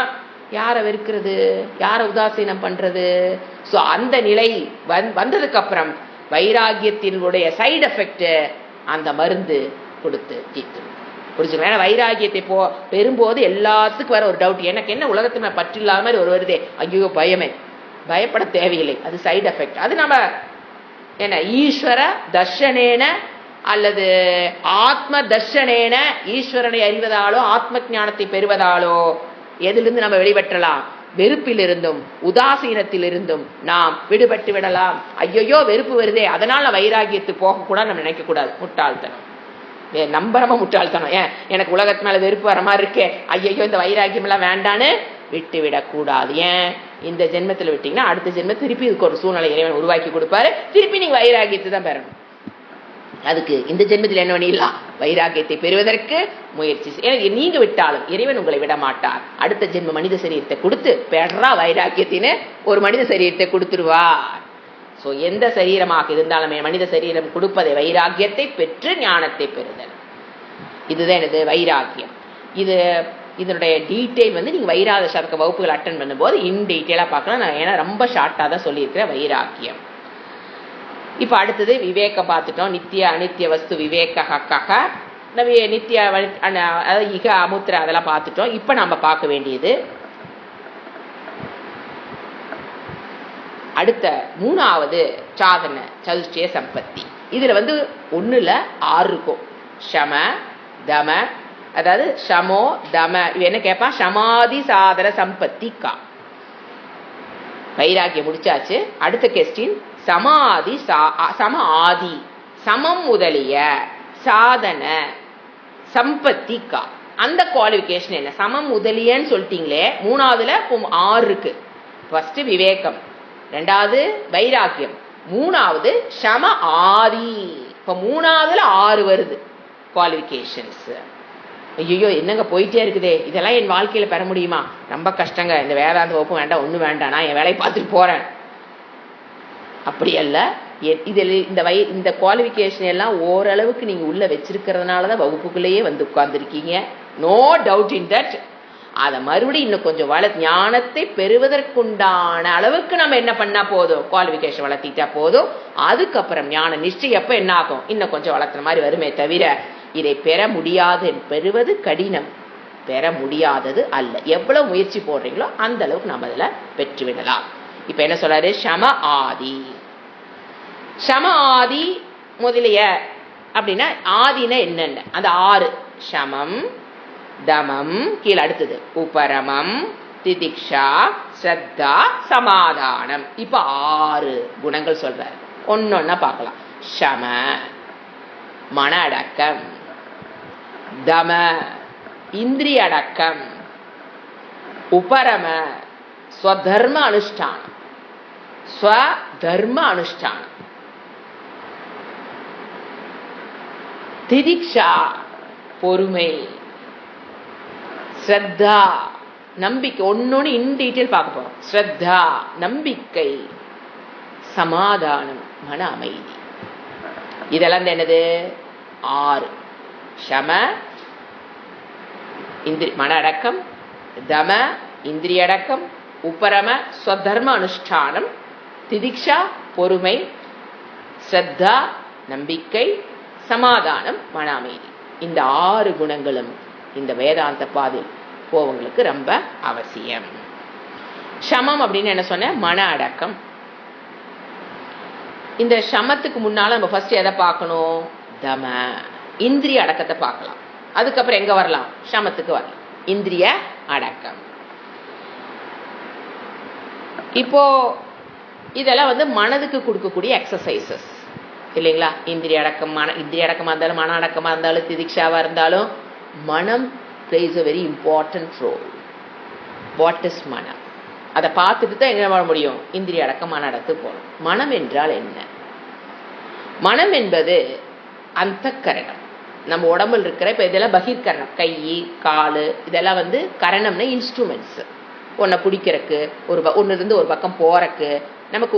யார வெறுக்கிறது? யார உதாசீனம் பண்றது? சோ அந்த நிலை வந்ததுக்கு அப்புறம் வைராகியத்தினுடைய சைடு எஃபெக்ட் அந்த மருந்து கொடுத்து தீர்த்து புரிஞ்சுக்கணும். ஏன்னா வைராகியத்தை பெறும்போது எல்லாத்துக்கும் வர ஒரு டவுட், எனக்கு என்ன உலகத்துல பற்று இல்லாத மாதிரி ஒரு வருதே, ஐயோ பயமே, பயப்பட தேவையில்லை, அது சைடு எஃபெக்ட். அது நம்ம என்ன ஈஸ்வர தர்ஷனேன அல்லது ஆத்ம தர்ஷனேன, ஈஸ்வரனை அறிவதாலோ ஆத்ம ஞானத்தை பெறுவதாலோ எதிலிருந்து நம்ம வெளிப்பற்றலாம்? வெறுப்பில் இருந்தும் உதாசீனத்தில் இருந்தும் நாம் விடுபட்டு விடலாம். ஐயோ வெறுப்பு வருதே அதனால வைராகியத்து போக கூட நம்ம நினைக்க கூடாது, முட்டாள்தனம். நம்பரமா முட்டாள்தனம். ஏன் எனக்கு உலகத்து மேல வெறுப்பு வர மாதிரி இருக்கே, ஐயோ இந்த வைராக்கியம் எல்லாம் வேண்டான்னு விட்டு விடக்கூடாது. ஏன் இந்த ஜென்மத்தில் விட்டீங்கன்னா அடுத்த ஜென்மம் திருப்பி இதுக்கு ஒரு சூழ்நிலை இறைவன் உருவாக்கி கொடுப்பாரு, திருப்பி நீங்க வைராக்கியத்தை தான் பெறணும். அதுக்கு இந்த ஜென்மத்தில் என்ன பண்ணிடலாம், வைராக்கியத்தை பெறுவதற்கு முயற்சி. நீங்க விட்டாலும் இறைவன் உங்களை விட மாட்டார். அடுத்த ஜென்ம மனித சரீரத்தை கொடுத்து பெறா வைராக்கியத்தின்னு ஒரு மனித சரீரத்தை கொடுத்துருவார். சோ எந்த சரீரமாக இருந்தாலுமே மனித சரீரம் கொடுப்பதை வைராக்கியத்தை பெற்று ஞானத்தை பெறுதல், இதுதான் எனது வைராக்கியம். இதனுடைய டீட்டெயில் நீங்க வைராத சதக வகுப்புகள் அட்டன் பண்ணும்போது இன் டீட்டெயிலா பார்க்கலாம். நான் ஏன்னா ரொம்ப ஷார்ட்டா தான் சொல்லியிருக்கிறேன் வைராக்கியம். இப்ப அடுத்தது விவேகம் பார்த்துட்டோம். நித்திய அனித்திய வஸ்து விவேக நித்திய இக அமுத்திர அதெல்லாம் பார்த்துட்டோம். இப்ப நம்ம பார்க்க வேண்டியது அடுத்த மூணாவது சாதன சதுஷ்டய சம்பத்தி. இதுல ஒண்ணுல 6 இருக்கும். ஷம தம, அதாவது ஷமோ தம. என்ன கேட்பா, சமாதி சாதன சம்பத்தி கா. வைராக்கியம் முடிச்சாச்சு. அடுத்த கொஸ்டின் சமாதி சம ஆதி சமம் முதலிய சாதன சம்பத்தி கா. அந்த குவாலிபிகேஷன் என்ன? சமம் முதலியன்னு சொல்லிட்டீங்களே, மூணாவதுல 6 இருக்கு. ஃபர்ஸ்ட் விவேகம், ரெண்டாவது வைராக்கியம், மூணாவது சம ஆதி. இப்ப மூணாவதுல 6 வருது குவாலிபிகேஷன்ஸ். ஐயோ என்னங்க போயிட்டே இருக்குதே, இதெல்லாம் என் வாழ்க்கையில பெற முடியுமா? ரொம்ப கஷ்டங்க, இந்த வேதாந்த வகுப்பு வேண்டாம், ஒன்றும் வேண்டாம், நான் என் வேலையை பார்த்துட்டு போறேன். அப்படி அல்ல. இதில் இந்த குவாலிஃபிகேஷன் எல்லாம் ஓரளவுக்கு நீங்க உள்ள வச்சிருக்கிறதுனாலதான் வகுப்புக்குள்ளேயே உட்கார்ந்துருக்கீங்க. No doubt in that. அதை மறுபடியும் இன்னும் கொஞ்சம் ஞானத்தை பெறுவதற்குண்டான அளவுக்கு நம்ம என்ன பண்ணா போதும், குவாலிஃபிகேஷன் வளர்த்திட்டா போதும். அதுக்கப்புறம் ஞான நிச்சயம் எப்ப என்ன ஆகும், இன்னும் கொஞ்சம் வளர்த்துற மாதிரி வருமே தவிர இதை பெற முடியாது. பெறுவது கடினம், பெற முடியாதது அல்ல. எவ்வளவு முயற்சி போடுறீங்களோ அந்த அளவுக்கு நம்ம அதுல பெற்றுவிடலாம். இப்ப என்ன சொல்றாரு, சம ஆதி. சம ஆதி முதலிய அப்படின்னா ஆதினா என்னென்ன, அந்த 6 சமம் தமம், கீழே அடுத்தது உபரமம் திதிக்ஷா ஸ்ரத்தா சமாதானம். இப்ப 6 குணங்கள் சொல்றாரு. ஒன்னொன்னா பார்க்கலாம். சம மன அடக்கம், தம இந்திரிய அடக்கம், உபரம ஸ்வதர்ம அனுஷ்டானம், ஸ்வதர்ம அனுஷ்டானம், திதிக்ஷா பொறுமை, ஸ்ரத்தா நம்பிக்கை. ஒன்னொன்னு இன் டீட்டெயில் பார்க்க போறோம். ஸ்ரத்தா நம்பிக்கை, சமாதானம் மன அமைதி. இதெல்லாம் என்னது 6. சம மன அடக்கம், தம இந்திரிய அடக்கம், உபரம ஸ்வதர்ம அனுஷ்டானம், திதிக்ஷா பொறுமை, ஸ்ரத்தா நம்பிக்கை, சமாதானம் மன அமைதி. இந்த 6 குணங்களும் இந்த வேதாந்த பாதையில் போவங்களுக்கு ரொம்ப அவசியம். சமம் அப்படின்னு என்ன சொன்ன, மன அடக்கம். இந்த சமத்துக்கு முன்னால நம்ம ஃபர்ஸ்ட் எதை பார்க்கணும், தம இந்திரிய அடக்கத்தை பார்க்கலாம். அதுக்கப்புறம் எங்க வரலாம், சமத்துக்கு வரலாம். இந்திரிய அடக்கம். இப்போ இதெல்லாம் மனதுக்கு கொடுக்கக்கூடிய எக்ஸசைசஸ் இல்லைங்களா. இந்திரிய அடக்கம், இந்திரிய அடக்கமா இருந்தாலும் மன அடக்கமா இருந்தாலும் திதிக்ஷாவா இருந்தாலும் மனம் place a very important role. What is மனம்? அதை பார்த்துட்டு தான் என்ன பண்ண முடியும், இந்திரிய அடக்கம் மன அடக்கத்துக்கு போகணும். மனம் என்றால் என்ன? மனம் என்பது அந்தக்கரணம். நம்ம உடம்புல இருக்கிற இப்ப இதெல்லாம் பகிர்கரணம், கை காலு, இதெல்லாம் கரணம்னா இன்ஸ்ட்ருமெண்ட்ஸ். ஒன்றை பிடிக்கிறதுக்கு, ஒன்னு இருந்து ஒரு பக்கம் போறக்கு நமக்கு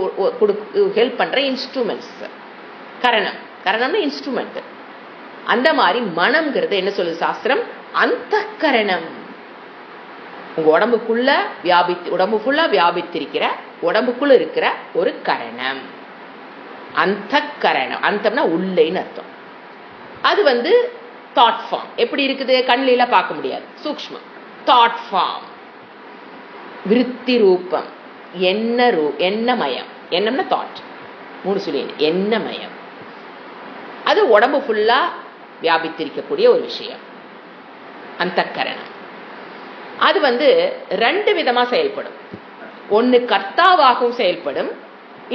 ஹெல்ப் பண்ற இன்ஸ்ட்ருமெண்ட்ஸ் கரணம். கரணம்னா இன்ஸ்ட்ருமெண்ட். அந்த மாதிரி மனம்ங்கிறது என்ன சொல்லுது சாஸ்திரம், அந்தக்கரணம். உங்க உடம்புக்குள்ள உடம்பு ஃபுல்லா வியாபித்திருக்கிற, உடம்புக்குள்ள இருக்கிற ஒரு கரணம் அந்தக்கரணம். அந்தம்னா உள்ளேன்னு அர்த்தம். அது தாட் ஃபார்ம். எப்படி இருக்குது, கண்ணில பார்க்க முடியாது, சூக்ஷ்மம். தாட் ஃபார்ம், விருத்தி ரூபம், எண்ணமயம். எண்ணம்னா தாட், 3 சொல்லி எண்ணமயம். அது உடம்பு ஃபுல்லா வியாபித்திருக்கக்கூடிய ஒரு விஷயம் அந்தக்கரணம். அது 2 விதமா செயல்படும். ஒன்னு கர்த்தாவாகவும் செயல்படும்,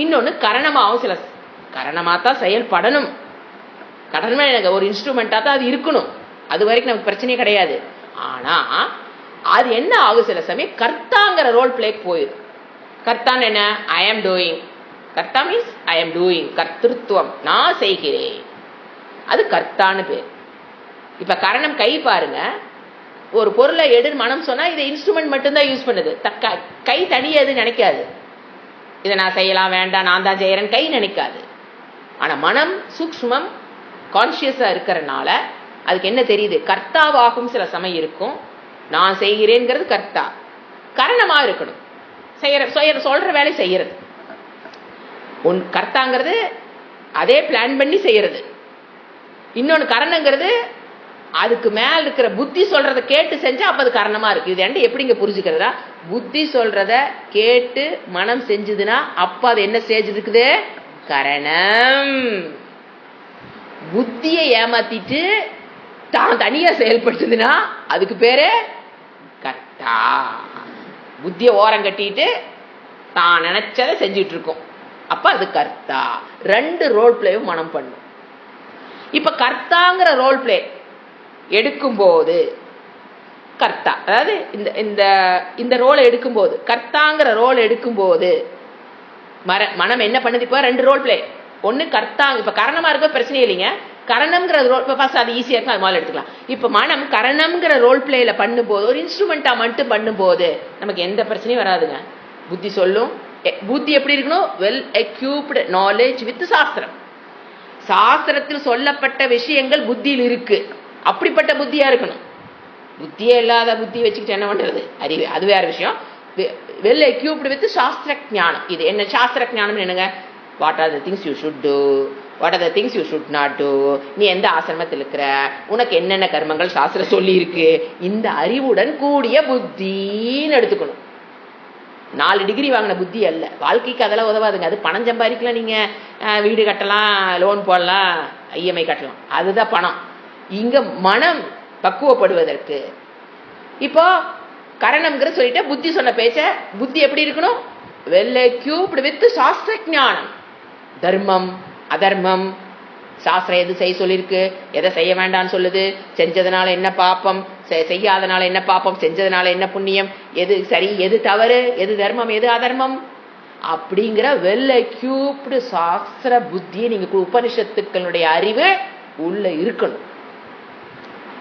இன்னொன்னு கரணமாகவும். சில கரணமா தான் செயல்படணும், கடமை ஒரு இன்ஸ்ட்ருமெண்டா தான் அது இருக்கணும். அது வரைக்கும் நமக்கு பிரச்சனையே கிடையாது. ஆனா அது என்ன ஆகும், சில சமயம் கர்த்தாங்கிற ரோல் பிளேக்கு போயிடும். கர்த்தான்னு என்ன, ஐ ஆம் டூயிங். கர்த்தா மீன்ஸ் ஐ ஆம் டூயிங், கர்த்திருவம், நான் செய்கிறேன், அது கர்த்தான்னு பேர். இப்ப கரணம் கை பாருங்க, ஒரு பொருளை எடுன்னு மனம் சொன்னா இதை இன்ஸ்ட்ருமெண்ட் மட்டும்தான் யூஸ் பண்ணுது. கை தனியாது நினைக்காது, இதை நான் செய்யலாம் வேண்டாம் நான் தான் செய்யறேன் கை நினைக்காது. ஆனா மனம் சூக்ஷ்மம் கான்சியஸா இருக்கிறனால அதுக்கு என்ன தெரியுது, கர்த்தாவாகும் சில சமயம் இருக்கும். நான் செய்கிறேங்கிறது கர்த்தா, கரணமா இருக்கணும், சொல்ற வேலை செய்யறது. கர்த்தாங்கிறது அதே பிளான் பண்ணி செய்யறது. இன்னொன்னு கரணங்கிறது அதுக்கு மேல இருக்கிற புத்தி சொல்றத கேட்டு செஞ்சா அப்ப அது காரணமா இருக்கு. இது ரெண்டு எப்படிங்க புரிஞ்சுக்கிறதா, புத்தி சொல்றத கேட்டு மனம் செஞ்சதுன்னா அப்ப அது என்ன ஸ்டேஜ் இருக்குது, கரணம். புத்தியை ஏமாத்திட்டு தான் தனியா செயல்படுத்துதுன்னா அதுக்கு பேரு கர்த்தா. புத்திய ஓரம் கட்டிட்டு தான் நினைச்சதை செஞ்சுட்டு இருக்கோம், அப்ப அது கர்த்தா. ரெண்டு ரோல் பிளேயும் மனம் பண்ணும். இப்ப கர்த்தாங்கிற ரோல் பிளே எடுக்கும்போது கர்த்தா, அதாவது இந்த ரோலை எடுக்கும்போது, கர்த்தாங்கிற ரோல் எடுக்கும்போது மனம் என்ன பண்ணுது, இப்ப ரெண்டு ரோல் பிளே. ஒண்ணு கர்த்தா, இப்ப கரணமா இருக்க பிரச்சனை இல்லைங்க, கரணம்ங்கிற ரோல் அது ஈஸியா இருக்கும், அது மாதிரி எடுத்துக்கலாம். இப்ப மனம் கரணம்ங்கிற ரோல் பிளேல பண்ணும்போது, ஒரு இன்ஸ்ட்ருமெண்டா மட்டும் பண்ணும்போது நமக்கு எந்த பிரச்சனையும் வராதுங்க. புத்தி சொல்லும். புத்தி எப்படி இருக்கணும், வெல் எக்யூப்டு நாலேஜ் வித் சாஸ்திரம். சாஸ்திரத்தில் சொல்லப்பட்ட விஷயங்கள் புத்தியில் இருக்கு, அப்படிப்பட்ட புத்தியா இருக்கணும். புத்தியே இல்லாத புத்தி வச்சுக்கிட்டு என்ன பண்றது, அறிவு, அது வேற விஷயம். வெல் எக்யூப்டு வித் சாஸ்திர ஞானம். இது என்ன சாஸ்திர ஞானம் என்னங்க, what are the things you should do, what are the things you should not do, நீ எந்த ஆசிரமத்தில் இருக்கிற, உனக்கு என்னென்ன கர்மங்கள் சாஸ்திரம் சொல்லி இருக்கு, இந்த அறிவுடன் கூடிய புத்தின்னு எடுத்துக்கணும். 4 டிகிரி வாங்கின புத்தி அல்ல, வாழ்க்கைக்கு அதெல்லாம் உதவாதுங்க. அது பணம் சம்பாதிக்கலாம், நீங்க வீடு கட்டலாம், லோன் போடலாம், இஎம்ஐ கட்டலாம், அதுதான் பணம். இங்க மனம் பக்குவப்படுவதற்கு இப்போ கரணம்ங்கிற சொல்லிட்டு புத்தி சொன்ன பேச்ச, புத்தி எப்படி இருக்கணும், வெல் எக்யூப்டு வித் சாஸ்திர ஞானம். தர்மம் அதர்மம், சாஸ்திரம் எது செய்ய சொல்லிருக்கு, எதை செய்ய வேண்டாம்னு சொல்லுது, செஞ்சதுனால என்ன பாப்பம், செய்யாதனால என்ன பாப்பம், செஞ்சதுனால என்ன புண்ணியம், எது சரி எது தவறு, எது தர்மம் எது அதர்மம், அப்படிங்கிற வெல் எக்யூப்டு சாஸ்திர புத்தியை நீங்க உபனிஷத்துக்களுடைய அறிவு உள்ள இருக்கணும்.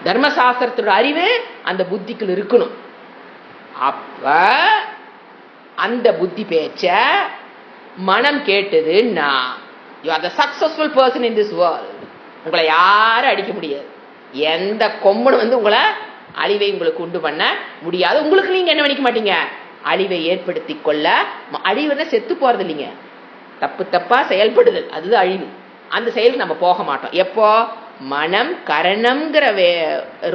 தர்மசாஸ்திரத்தோட அறிவு அந்த புத்திக்குள் இருக்கணும். அப்ப அந்த புத்தி பேச்ச மனம் கேட்டதுன்னா you are the successful person in this world. உங்களை யாரும் அடிக்க முடியாது, எந்த கொம்பனும் உங்களை அழிவை உங்களுக்கு உண்டு பண்ண முடியாது. உங்களுக்கு நீங்க என்ன பண்ணிக்க மாட்டீங்க, அழிவை ஏற்படுத்தி கொள்ள. அழிவுனா செத்து போறது இல்லைங்க, தப்பு தப்பா செயல்படுதல், அதுதான் அழிவு. அந்த செயலுக்கு நம்ம போக மாட்டோம். எப்போ மனம் கரணம்ங்கிற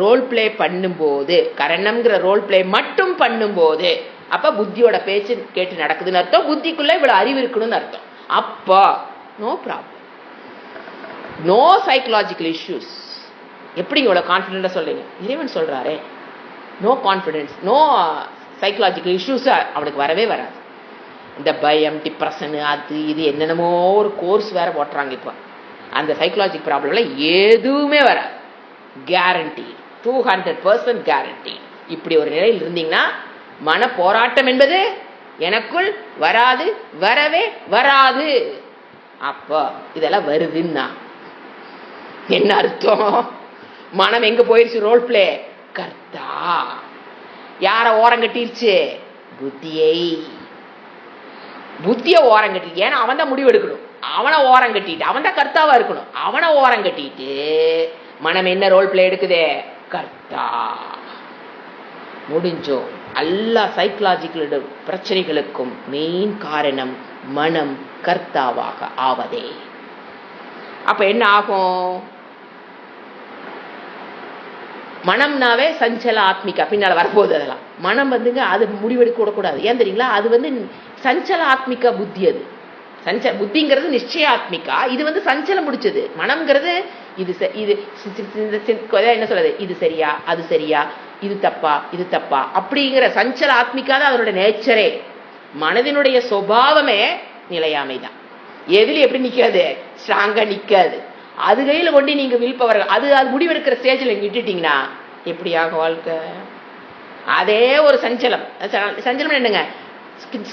ரோல் பிளே பண்ணும்போது, கரணம்ங்கிற ரோல் பிளே மட்டும் பண்ணும்போது, அப்ப புத்தியோட பேச்சு கேட்டு நடக்குதுன்னு அர்த்தம், புத்திக்குள்ள இவ்வளவு அறிவு இருக்கணும்னு அர்த்தம். அப்போ no problem, no psychological issues. எப்படி இவ்வளவு கான்பிடண்டா சொல்றீங்க, இறைவன் சொல்றாரே, no confidence, no psychological issues அவனுக்கு வரவே வராது. இந்த பயம், டிப்ரெஷன், அது இது என்னென்னமோ ஒரு கோர்ஸ் வேற போட்டுறாங்க இப்போ. அந்த சைக்கலாஜிக் ப்ராப்ளம்ல எதுவுமே வராது, கேரண்டி, 200% கேரண்டி. இப்படி ஒரு நிலையில் இருந்தீங்கன்னா மன போராட்டம் என்பது எனக்குள் வராது, வரவே வராது. அப்போ இதெல்லாம் வருதுன்னா என்ன அர்த்தம், மனம் எங்க போயிருச்சு, ரோல் பிளே, கர்த்தா. யார ஓரங்கட்டிருச்சு, புத்தியை. புத்திய ஓரங்கட்டி, ஏன்னா அவன் தான் முடிவு எடுக்கணும், அவனை ஓரங்கட்டிட்டு, அவன் தான் கர்த்தாவா இருக்கணும், அவனை ஓரங்கட்டிட்டு மனம் என்ன ரோல் பிளே எடுக்குதே, கர்த்தா. முடிஞ்சோம். எல்லா சைக்கலாஜிக்கல் பிரச்சனைகளுக்கும் மெயின் காரணம் மனம் கர்த்தாவாக ஆவதே. அப்ப என்ன ஆகும், மனம்னாவே சஞ்சல ஆத்மிகா, பின்னால வரப்போகுது அதெல்லாம். மனம் அது முடிவெடுக்க கூடாது. ஏன் தெரியுங்களா, அது சஞ்சல ஆத்மிகா புத்தி. அது புத்திங்கிறது நிச்சயாத்மிகா, இது சஞ்சலம் முடிச்சது. மனம்ங்கிறது இது என்ன சொல்றது, இது சரியா அது சரியா, இது தப்பா இது தப்பா, அப்படிங்கிற சஞ்சல ஆத்மிகா தான் அதனுடைய நேச்சரே. மனதினுடைய சுபாவமே நிலையாமைதான். எதுல எப்படி நிக்காது, ஸ்ட்ராங்கா நிக்காது. அது கையில கொண்டு நீங்க வில் பவர் அது முடிவெடுக்கிற ஸ்டேஜ்ல நீங்க விட்டுட்டீங்கன்னா எப்படியாக வாழ்க்கை? அதே ஒரு சஞ்சலம். சஞ்சலம் என்னங்க,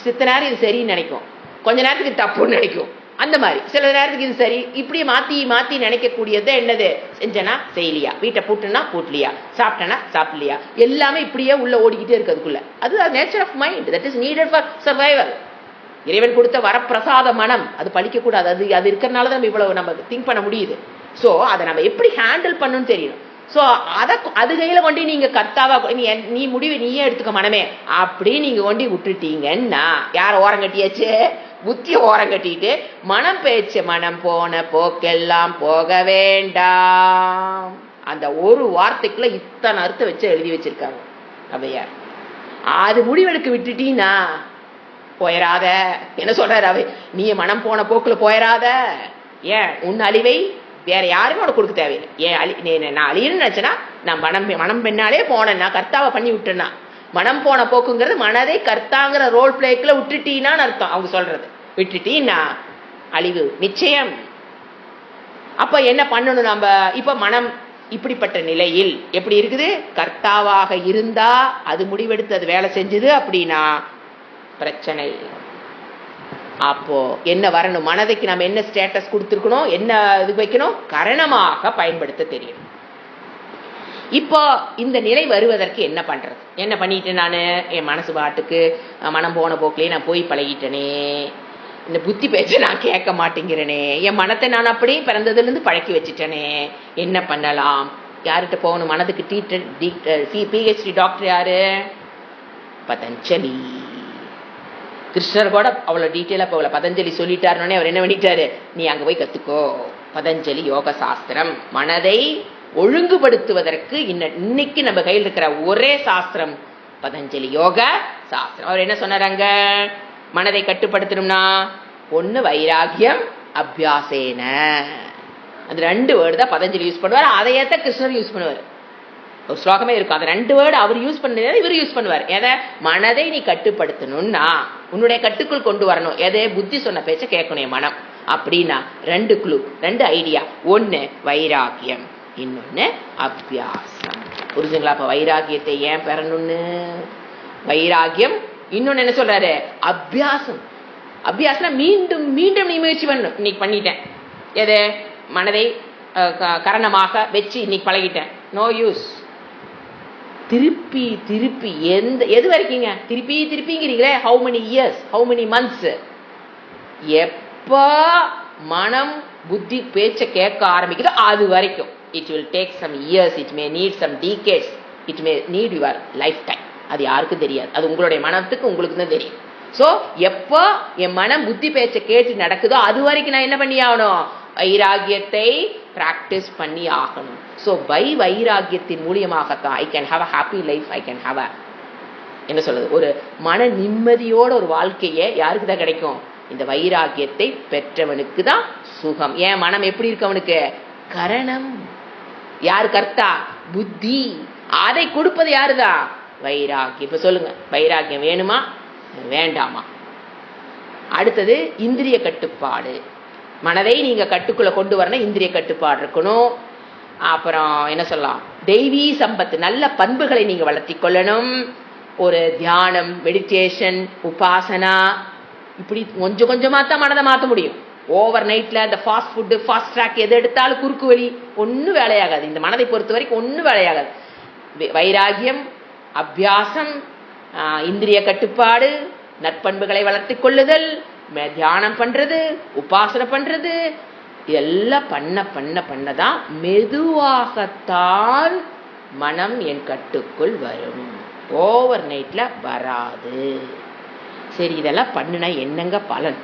சித்த நேரம் இது சரின்னு நினைக்கும், கொஞ்ச நேரத்துக்கு தப்புன்னு நினைக்கும், அந்த மாதிரி சில நேரத்துக்கு இது சரி, இப்படியே மாத்தி மாத்தி நினைக்கக்கூடியது. என்னது, செஞ்சனா செய்யலையா, வீட்டை பூட்டுனா பூட்டலையா, சாப்பிட்டனா சாப்பிடலையா, எல்லாமே இப்படியே உள்ள ஓடிக்கிட்டே இருக்கு அதுக்குள்ள. அது nature of mind, that is needed for survival. இறைவன் கொடுத்த வரப்பிரசாத மனம், அது பழிக்க கூடாது. அது இருக்கிறனால தான் நம்ம இவ்வளவு நம்ம திங்க் பண்ண முடியுது. ஸோ அதை நம்ம எப்படி ஹேண்டில் பண்ணணும்னு தெரியணும். ஸோ அது கையில கொண்டு நீங்க கர்த்தாவா நீ முடிவு நீயே எடுத்துக்க மனமே அப்படி நீங்க கொண்டு விட்டுட்டீங்கன்னா யார ஓரம் கட்டியாச்சு, புத்திய ஓரம் கட்டிட்டு மனம் பேச்சு மனம் போன போக்கெல்லாம் போக வேண்டாம். அந்த ஒரு வார்த்தைக்குள்ள இத்தனை அர்த்தம் வச்சு எழுதி வச்சிருக்காங்க அவையார். அது முடிவெடுக்க விட்டுட்டீங்கன்னா போயிடாத. என்ன சொல்றாரு அவை, நீ மனம் போன போக்குல போயிடாத. ஏன் உன் அழிவை வேற யாருமே உனக்கு கொடுக்க தேவையில்லை. ஏன் நான் அழியன்னு நினைச்சேன்னா நான் மனம் பெண்ணாலே போனேன்னா கர்த்தாவை பண்ணி விட்டுனா, மனம் போன போக்குங்கிறது மனதை கர்த்தாங்கிற ரோல் பிளேக்குள்ள விட்டுட்டீன்னு அர்த்தம். அவங்க சொல்றது விட்டுட்டீன்னா அழிவு நிச்சயம். அப்ப என்ன பண்ணணும் நம்ம? இப்ப மனம் இப்படிப்பட்ட நிலையில் எப்படி இருக்குது, கர்த்தாவாக இருந்தா அது முடிவெடுத்து அது வேலை செஞ்சது அப்படின்னா பிரச்சனை. அப்போ என்ன வரணும், மனதைக்கு நம்ம என்ன ஸ்டேட்டஸ் கொடுத்துருக்கணும், என்ன இது வைக்கணும், கரணமாக பயன்படுத்த தெரியும். இப்போ இந்த நிலை வருவதற்கு என்ன பண்றது? என்ன பண்ணிட்டேன் நான், என் மனசு பாட்டுக்கு மனம் போன போக்கிலே நான் போய் பழகிட்டேனே, இந்த புத்தி பேச்ச நான் கேட்க மாட்டேங்கிறேனே, என் மனத்தை நான் அப்படி பிறந்ததுல இருந்து பழக்கி வச்சுட்டேனே, என்ன பண்ணலாம்? யார்கிட்ட போகணும்? மனதுக்கு PhD டாக்டர் யாரு? பதஞ்சலி. கிருஷ்ணர் கூட அவ்வளவு டீட்டெயிலா போகல, பதஞ்சலி சொல்லிட்டாருனே அவர் என்ன பண்ணிட்டாரு, நீ அங்க போய் கத்துக்கோ, பதஞ்சலி யோக சாஸ்திரம். மனதை ஒழுங்குபடுத்துவதற்கு இன்னைக்கு நம்ம கையில் இருக்கிற ஒரே சாஸ்திரம் பதஞ்சலி யோக சாஸ்திரம். அவர் என்ன சொன்னாங்க, மனதை கட்டுப்படுத்தணும்னா ஒண்ணு வைராகியம், அபியாசேன. அந்த 2 வேர்டு தான் பதஞ்சலி யூஸ் பண்ணுவார், அதையத்த கிருஷ்ணர் யூஸ் பண்ணுவார். ஒரு ஸ்லோகமே இருக்கும், அந்த 2 வேர்டு அவர் யூஸ் பண்ண இவர் யூஸ் பண்ணுவார். எதை, மனதை நீ கட்டுப்படுத்தணும்னா உன்னுடைய கட்டுக்குள் கொண்டு வரணும். எதை, புத்தி சொன்ன பேச்ச கேட்கணும் மனம் அப்படின்னா 2 க்ளூ, 2 ஐடியா. ஒண்ணு வைராகியம், இன்னொன்னு அபியாசம். புரிஞ்சுங்களா? அப்ப வைராகியத்தை ஏன் பெறணும்னு, வைராகியம். இன்னொன்னு என்ன சொல்றாரு, அபியாசம். அபியாசம் மீண்டும் மீண்டும் நீ முயற்சி பண்ணணும். இன்னைக்கு பண்ணிட்டேன், எது, மனதை கரணமாக வச்சு இன்னைக்கு பழகிட்டேன், நோ யூஸ். திருப்பி திருப்பி எது வரைக்குங்க திருப்பி திருப்பிங்கிறீங்களே, how many years, how many months? எப்ப மனம் புத்தி பேச்ச கேட்க ஆரம்பிக்குதோ அது வரைக்கும். It will take some years, it may need some decades, it may need your lifetime. அது யாருக்கும் தெரியாது, அது உங்களுடைய மனத்துக்கு உங்களுக்கு தான் தெரியும். சோ எப்போ என் மனம் புத்தி பேச்ச கேட்டு நடக்குதோ அது வரைக்கும் நான் என்ன பண்ணி ஆகணும், வைராகியத்தை பிராக்டிஸ் பண்ணி ஆகணும். சோ பை வைராகியத்தின் மூலியமாகத்தான் I can have a happy life, I can have a என்ன சொல்றது, ஒரு மன நிம்மதியோட ஒரு வாழ்க்கையே யாருக்கு தான் கிடைக்கும், இந்த வைராகியத்தை பெற்றவனுக்கு தான் சுகம். ஏன் மனம் எப்படி இருக்கு அவனுக்கு, கரணம். யாரு கர்த்தா, புத்தி. அதை கொடுப்பது யாருதான், வைராகியம். இப்ப சொல்லுங்க, வைராகியம் வேணுமா வேண்டாமா? அடுத்தது இந்திரிய கட்டுப்பாடு. மனதை நீங்க கட்டுக்குள்ள கொண்டு வரணும், இந்திரிய கட்டுப்பாடு இருக்கணும். அப்புறம் என்ன சொல்லலாம், தெய்வீ சம்பத்து, நல்ல பண்புகளை நீங்க வளர்த்தி கொள்ளணும். ஒரு தியானம், மெடிடேஷன், உபாசனா, இப்படி கொஞ்சம் கொஞ்சமா தான் மனதை மாற்ற முடியும். ஓவர் நைட்ல இந்த ஃபாஸ்ட் ஃபுட்டு, ஃபாஸ்ட் ட்ராக் எது எடுத்தாலும் குறுக்கு வழி ஒன்னும் வேலையாகாது. இந்த மனதை பொறுத்த வரைக்கும் ஒன்னும் வேலையாகாது. வைராகியம், அபியாசம், இந்திரிய கட்டுப்பாடு, நற்பண்புகளை வளர்த்தி கொள்ளுதல், தியானம் பண்றது, உபாசனை பண்றது, இதெல்லாம் பண்ண பண்ண பண்ணதான் மெதுவாகத்தான் மனம் என் கட்டுக்குள் வரும், ஓவர் நைட்ல வராது. சரி, இதெல்லாம் பண்ணுனா என்னங்க பலன்?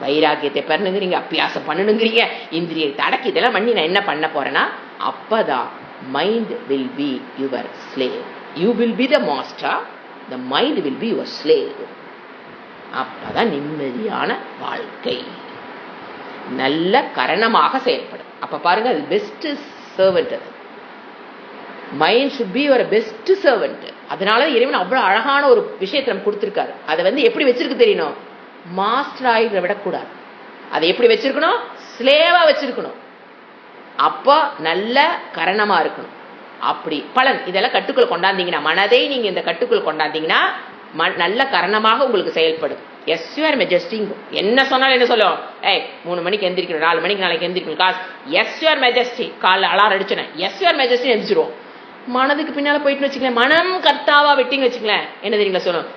வைராகியத்தை பண்ணணுங்கிறீங்க, அபியாசம் பண்ணணுங்கிறீங்க, இந்திரியத்தை அடக்கி இதெல்லாம் பண்ணி நான் என்ன பண்ண போறேன்னா, அப்பதான் mind will be your slave. You will be the master, the mind will be your slave. அப்பதான் நிம்மதியான வாழ்க்கை, நல்ல கரணமாக செயல்படும். அப்ப பாருங்க, அது பெஸ்ட் சர்வெண்ட். அது mind should be your best servant. அதனால இறைவன் அவ்வளவு அழகான ஒரு விஷயத்தை நம்ம கொடுத்திருக்காரு. அதை எப்படி வச்சிருக்கு தெரியணும், மாஸ்டர் ஆயிட விடக்கூடாது. அதை எப்படி வச்சிருக்கணும், ஸ்லேவா வச்சிருக்கணும். அப்போ நல்ல கரணமா இருக்கணும். அப்படி பலன் இதெல்லாம் கட்டுக்குள்ள கொண்டாந்தீங்கன்னா, மனதை நீங்க இந்த கட்டுக்குள்ள கொண்டாந்தீங்கன்னா நல்ல கரணமாக உங்களுக்கு செயல்படும். S your majesty. என்ன சொன்னாலும் என்ன சொல்லும், 3 மணிக்கு எந்திரிக்கணும், 4 மணிக்கு நாளைக்கு எந்திரிக்கணும் காசு. S your majesty. காலைல அலாரம் அடிச்சுனேன், எஸ் யுவர் மெஜஸ்டி எந்திரிச்சிருவோம். மனதுக்கு பின்னால போயிட்டு வச்சுக்கலாம், மனம் கர்த்தாவா வெட்டிங்க வச்சுக்கலாம். என்ன தெரியுங்களா சொல்லும்,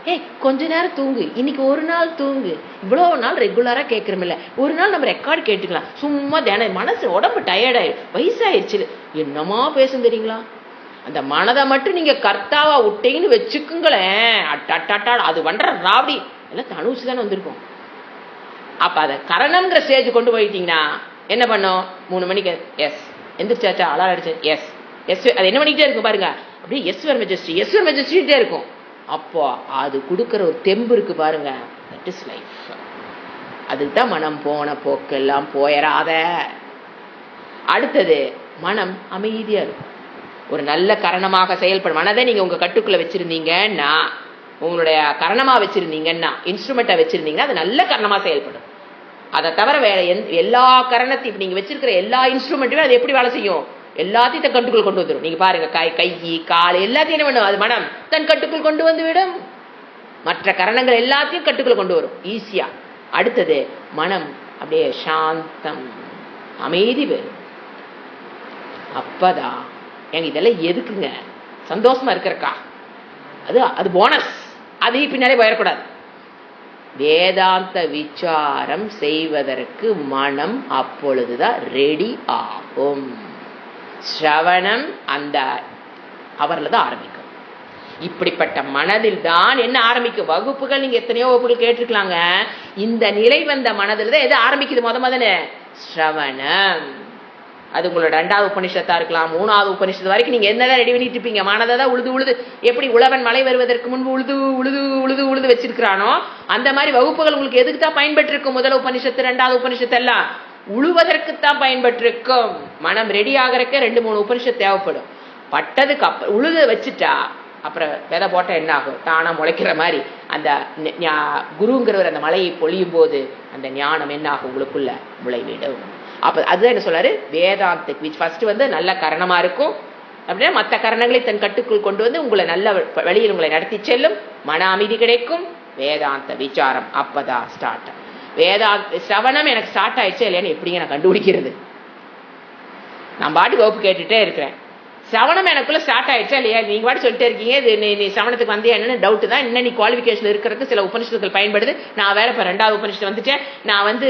கொஞ்ச நேரம் தூங்கு, இன்னைக்கு ஒரு நாள் தூங்கு, இவ்வளவு நாள் ரெகுலரா கேட்கறமில்ல, ஒரு நாள் நம்ம ரெக்கார்டு கேட்டுக்கலாம், சும்மா தினம். மனசு உடம்பு டயர்டாயிடும், வயசாயிருச்சு, என்னமா பேசும் தெரியுங்களா. அந்த மனதை மட்டும் நீங்க கர்த்தாவா விட்டீங்கன்னு வச்சுக்குங்களேன், அது பண்ற ராவடி எல்லாம் தனுசு தானே வந்திருக்கும். அப்ப அதை கரணம்ங்கிற ஸ்டேஜ் கொண்டு போயிட்டீங்கன்னா என்ன பண்ணும், 3 மணிக்கு எஸ் எந்திரிச்சாச்சா, அலாரம் அடிச்சு எஸ் எஸ், அது என்ன பண்ணிக்கிட்டே இருக்கும் பாருங்க, அப்படியே yes your majesty yes your மெஜஸ்டிட்டே இருக்கும். அப்போ அது கொடுக்குற ஒரு தெம்பு இருக்கு பாருங்க, தட் இஸ் லைஃப். அதுதான் மனம் போன போக்கெல்லாம் போயராத. அடுத்தது மனம் அமைதியா இருக்கும், ஒரு நல்ல கரணமாக செயல்படும். மனதை நீங்க உங்க கட்டுக்குள்ள வச்சிருந்தீங்கன்னா, உங்களுடைய கரணமா வச்சிருந்தீங்கன்னா, இன்ஸ்ட்ருமெண்ட்டை வச்சிருந்தீங்கன்னா அது நல்ல கரணமா செயல்படும். அதை தவிர வேற எல்லா கரணத்தையும் நீங்க வச்சிருக்கிற எல்லா இன்ஸ்ட்ருமெண்ட்டுமே அது எப்படி வேலை செய்யும், எல்லாத்தையும் தன் கட்டுக்குள் கொண்டு வந்துடும். நீங்க பாருங்க, கை கால் எல்லாத்தையும் என்ன பண்ணும், அது மனம் தன் கட்டுக்குள் கொண்டு வந்து விடும். மற்ற கரணங்கள் எல்லாத்தையும் கட்டுக்குள் கொண்டு வரும் ஈஸியா. அடுத்தது மனம் அப்படியே சாந்தம், அமைதி பெறும். அப்பதான் எங்க இதெல்லாம் எதுக்குங்க, சந்தோஷமா இருக்கிறக்கா, அது போனஸ், அது பின்னாலே போயிடக்கூடாது. வேதாந்த விசாரம் செய்வதற்கு மனம் அப்பொழுதுதான் ரெடி ஆகும். ஸ்ரவணம் அந்த அவர்ல தான் ஆரம்பிக்கும். இப்படிப்பட்ட மனதில் தான் என்ன ஆரம்பிக்கும், வகுப்புகள் நீங்க எத்தனையோ வகுப்புகள் கேட்டிருக்கலாங்க. இந்த நிலை வந்த மனதில் தான் எது ஆரம்பிக்குது, முதல்ல ஸ்ரவணம். அது உங்களோட 2வது உபனிஷத்தா இருக்கலாம், 3வது உபனிஷத்து வரைக்கும் நீங்க என்னதான் ரெடி பண்ணிட்டு இருப்பீங்க, மனதை தான் உழுது எப்படி உழவன் மழை வருவதற்கு முன்பு உழுது வச்சிருக்கிறானோ அந்த மாதிரி வகுப்புகள் உங்களுக்கு எதுக்கு தான் பயன்பட்டு இருக்கும். முதல் உபனிஷத்து 2வது உபனிஷத்து எல்லாம் உழுவதற்குத்தான் பயன்பட்டிருக்கும். மனம் ரெடி ஆகிறக்க 2-3 உபனிஷத்து தேவைப்படும். பட்டதுக்கு உழுத வச்சுட்டா அப்புறம் விதை போட்டா என்ன ஆகும், தானா முளைக்கிற மாதிரி அந்த குருங்கிறவர் அந்த மலையை பொழியும் போது அந்த ஞானம் என்ன ஆகும், உங்களுக்குள்ள முளைவிடும். அப்ப அதுதான் என்ன சொல்றாரு, வேதாந்தக் ஃபர்ஸ்ட் நல்ல கரணமா இருக்கும். அப்படின்னா மற்ற கரணங்களை தன் கட்டுக்குள் கொண்டு வந்து உங்களை நல்ல வழியில் உங்களை நடத்தி செல்லும். மன அமைதி கிடைக்கும். வேதாந்த விசாரம் அப்பதான் ஸ்டார்ட். வேதாந்த சிரவணம் எனக்கு ஸ்டார்ட் ஆயிடுச்சா இல்லையான்னு எப்படிங்க நான் கண்டுபிடிக்கிறது? நான் பாட்டு வகுப்பு கேட்டுட்டே இருக்கிறேன், சிரவணம் எனக்குள்ள ஸ்டார்ட் ஆயிடுச்சா இல்லையா? நீங்க பாட்டு சொல்லிட்டே இருக்கீங்க, இது நீ சிரவணத்துக்கு வந்தே என்னன்னு டவுட் தான். இன்னும் நீ குவாலிஃபிகேஷன் இருக்கிறதுக்கு சில உபனிஷத்துகள் பயன்படுது. நான் வேற இப்ப 2வது உபனிஷத்து வந்துட்டேன், நான்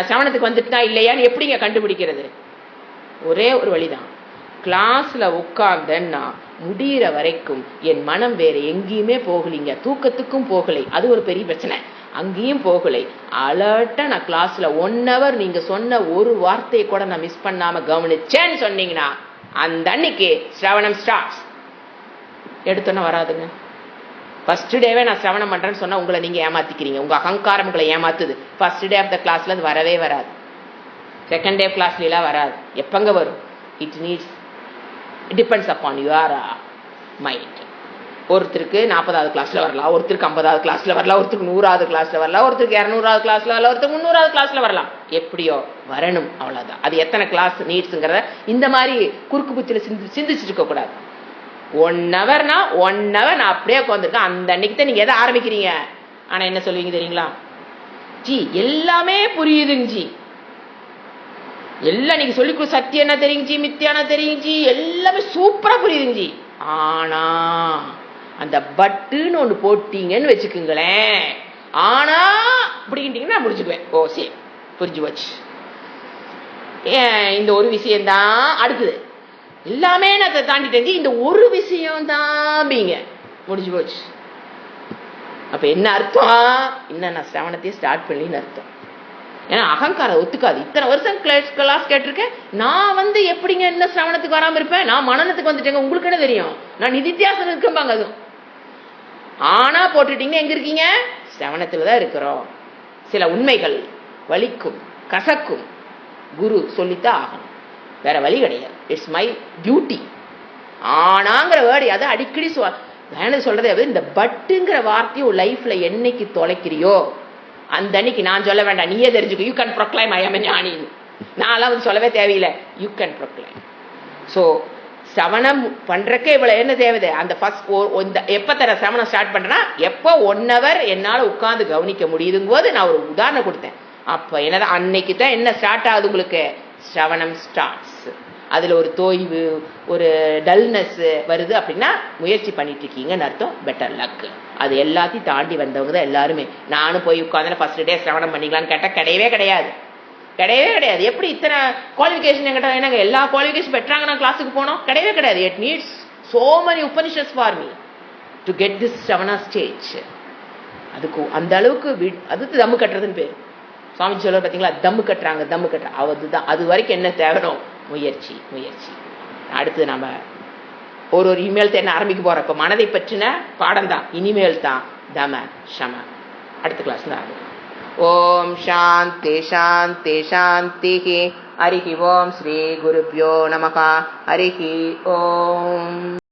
சிரவணத்துக்கு வந்துட்டு தான் இல்லையான்னு எப்படிங்க கண்டுபிடிக்கிறது? ஒரே ஒரு வழிதான், கிளாஸ்ல உட்கார்ந்தேன்னா முடிகிற வரைக்கும் என் மனம் வேற எங்கேயுமே போகலிங்க, தூக்கத்துக்கும் போகலை, அது ஒரு பெரிய பிரச்சனை, அங்கேயும் போகலை. அலர்ட்டா நான் கிளாஸ்ல 1 hour நீங்க சொன்ன ஒரு வார்த்தையை கூட நான் மிஸ் பண்ணாம கவனிச்சேன்னு சொன்னீங்கன்னா அந்த அன்னைக்கு சிரவணம் ஸ்டார்ட்ஸ். எடுத்தோன்னா வராதுங்க. ஃபர்ஸ்ட் டேவே நான் சிரவணம் பண்றேன்னு சொன்னா உங்களை நீங்க ஏமாத்திக்கிறீங்க, உங்க அகங்காரம் உங்களை ஏமாத்துது. ஃபர்ஸ்ட் டே ஆஃப் த கிளாஸ்ல அது வரவே வராது, செகண்ட் டே கிளாஸ்ல எல்லாம் வராது. எப்பங்க வரும்? It depends upon your mind. ஒருத்தருக்கு 40வது கிளாஸ்ல வரலாம், ஒருத்தருக்கு 50வது கிளாஸ்ல வரலாம், ஒருத்தருக்கு 100வது கிளாஸ்ல வரலாம், ஒருத்தருக்கு 200வது கிளாஸ்ல வரலாம், ஒருத்தருக்கு 300வது கிளாஸ்ல வரலாம். எப்படியோ வரணும், அவ்வளவுதான். அது எத்தனை கிளாஸ் நீட்ஸ்ங்கிறத இந்த மாதிரி குறுக்கு புத்தியில சிந்திச்சுட்டு இருக்க கூடாது. 1 hourனா 1 hour நான் அப்படியே உட்காந்துருக்கேன். அந்த அன்னைக்கு தான் நீங்க எதை ஆரம்பிக்கிறீங்க. ஆனா என்ன சொல்லுவீங்க தெரியுங்களா, ஜி எல்லாமே புரியுதுங்க ஜி, எல்லாம் நீங்க சொல்லி சத்தியம் என்ன தெரியுங்க ஜி, மித்தியான தெரியுங்க ஜி, எல்லாமே சூப்பரா புரியுதுங்க ஜி. ஆனா அந்த பட்டுன்னு ஒண்ணு போட்டீங்கன்னு வச்சுக்குங்களேன், ஆனா அப்படின்ட்டீங்கன்னா நான் முடிச்சுக்குவேன். ஓ சரி புரிஞ்சு போச்சு, இந்த ஒரு விஷயம்தான். அடுத்தது எல்லாமே நான் தாண்டிட்டேன், இந்த ஒரு விஷயம் தான் பீங்க முடிஞ்சு போச்சு. அப்ப என்ன அர்த்தம், இன்னும் நான் சிரவணத்தையே ஸ்டார்ட் பண்ணின்னு அர்த்தம். ஏன்னா அகங்காரம் ஒத்துக்காது. இத்தனை வருஷம் கிளாஸ் கேட்டிருக்கேன், நான் எப்படிங்க என்ன சிரவணத்துக்கு வராம இருப்பேன், நான் மனநத்துக்கு வந்துட்டேங்க. உங்களுக்கு என்ன தெரியும், நான் நிதித்தியாசனம் இருக்கம்பாங்க. அதுவும் ஆனா போட்டுட்டீங்கன்னா எங்க இருக்கீங்க, சிரவணத்துலதான் இருக்கிறோம். சில உண்மைகள் வலிக்கும், கசக்கும், குரு சொல்லித்தான் ஆகணும், வேற வழி கிடையாது. It's my duty. ஆனாங்கிற வேர்டு அதை அடிக்கடி வேணும் சொல்றதே. இந்த பட்டுங்கிற வார்த்தையை லைஃப்ல என்னைக்கு தொலைக்கிறியோ அந்த அன்னைக்கு நான் சொல்ல வேண்டாம், நீயே தெரிஞ்சுக்கோ, யூ கேன் ப்ரொக்ளைம் ஐ அம் ஞானி. நான்லாம் வந்து சொல்லவே தேவையில்லை, யூ கேன் ப்ரொக்ளைம். ஸோ சவணம் பண்றக்கே இவ்வளவு என்ன தேவை? அந்த ஃபர்ஸ்ட் எப்ப தர சவணம் ஸ்டார்ட் பண்றேன்னா, எப்போ 1 hour என்னால உட்கார்ந்து கவனிக்க முடியுதுங்க போது நான் ஒரு உதாரணம் கொடுத்தேன். அப்ப என்னதான் அன்னைக்கு தான் என்ன ஸ்டார்ட் ஆகுது உங்களுக்கு? ஸ்ரவணம் ஸ்டார்ட்ஸ். அதுல ஒரு தோய்வு, ஒரு டல்னஸ் வருது அப்படின்னா முயற்சி பண்ணிட்டு இருக்கீங்கன்னு அர்த்தம். Better luck. அது எல்லாத்தையும் தாண்டி வந்தவங்க தான் எல்லாருமே. நானும் போய் உட்காந்து ஃபர்ஸ்ட் டே சிரவணம் பண்ணிக்கலான்னு கேட்டா கிடையவே கிடையாது, கிடையவே கிடையாது. எப்படி இத்தனை குவாலிஃபிகேஷன் என்கிட்ட என்னங்க எல்லா குவாலிஃபிகேஷன் பெற்றாங்க நான் கிளாஸுக்கு போனோம்? கிடையவே கிடையாது. It needs so many Upanishads for me to get this shravana stage. அதுக்கு அந்த அளவுக்கு அது தம்மு கட்டுறதுன்னு பேர். சுவாமி சொல்ல பார்த்தீங்களா, தம்மு கட்டுறாங்க, தம்மு கட்டுறாங்க. அதுதான். அது வரைக்கும் என்ன தேவணும்? முயற்சி, முயற்சி. அடுத்து நம்ம ஒரு இனிமேல் என்ன ஆரம்பிக்க போறோம். இப்போ மனதை பற்றின பாடம் தான். இனிமேல் தான் தம சம. அடுத்த கிளாஸ் தான். ஓம் சாந்தி சாந்தி சாந்தி. ஹரிஹி ஓம் ஸ்ரீ குருப்யோ நமஹ. ஹரிஹி ஓம்.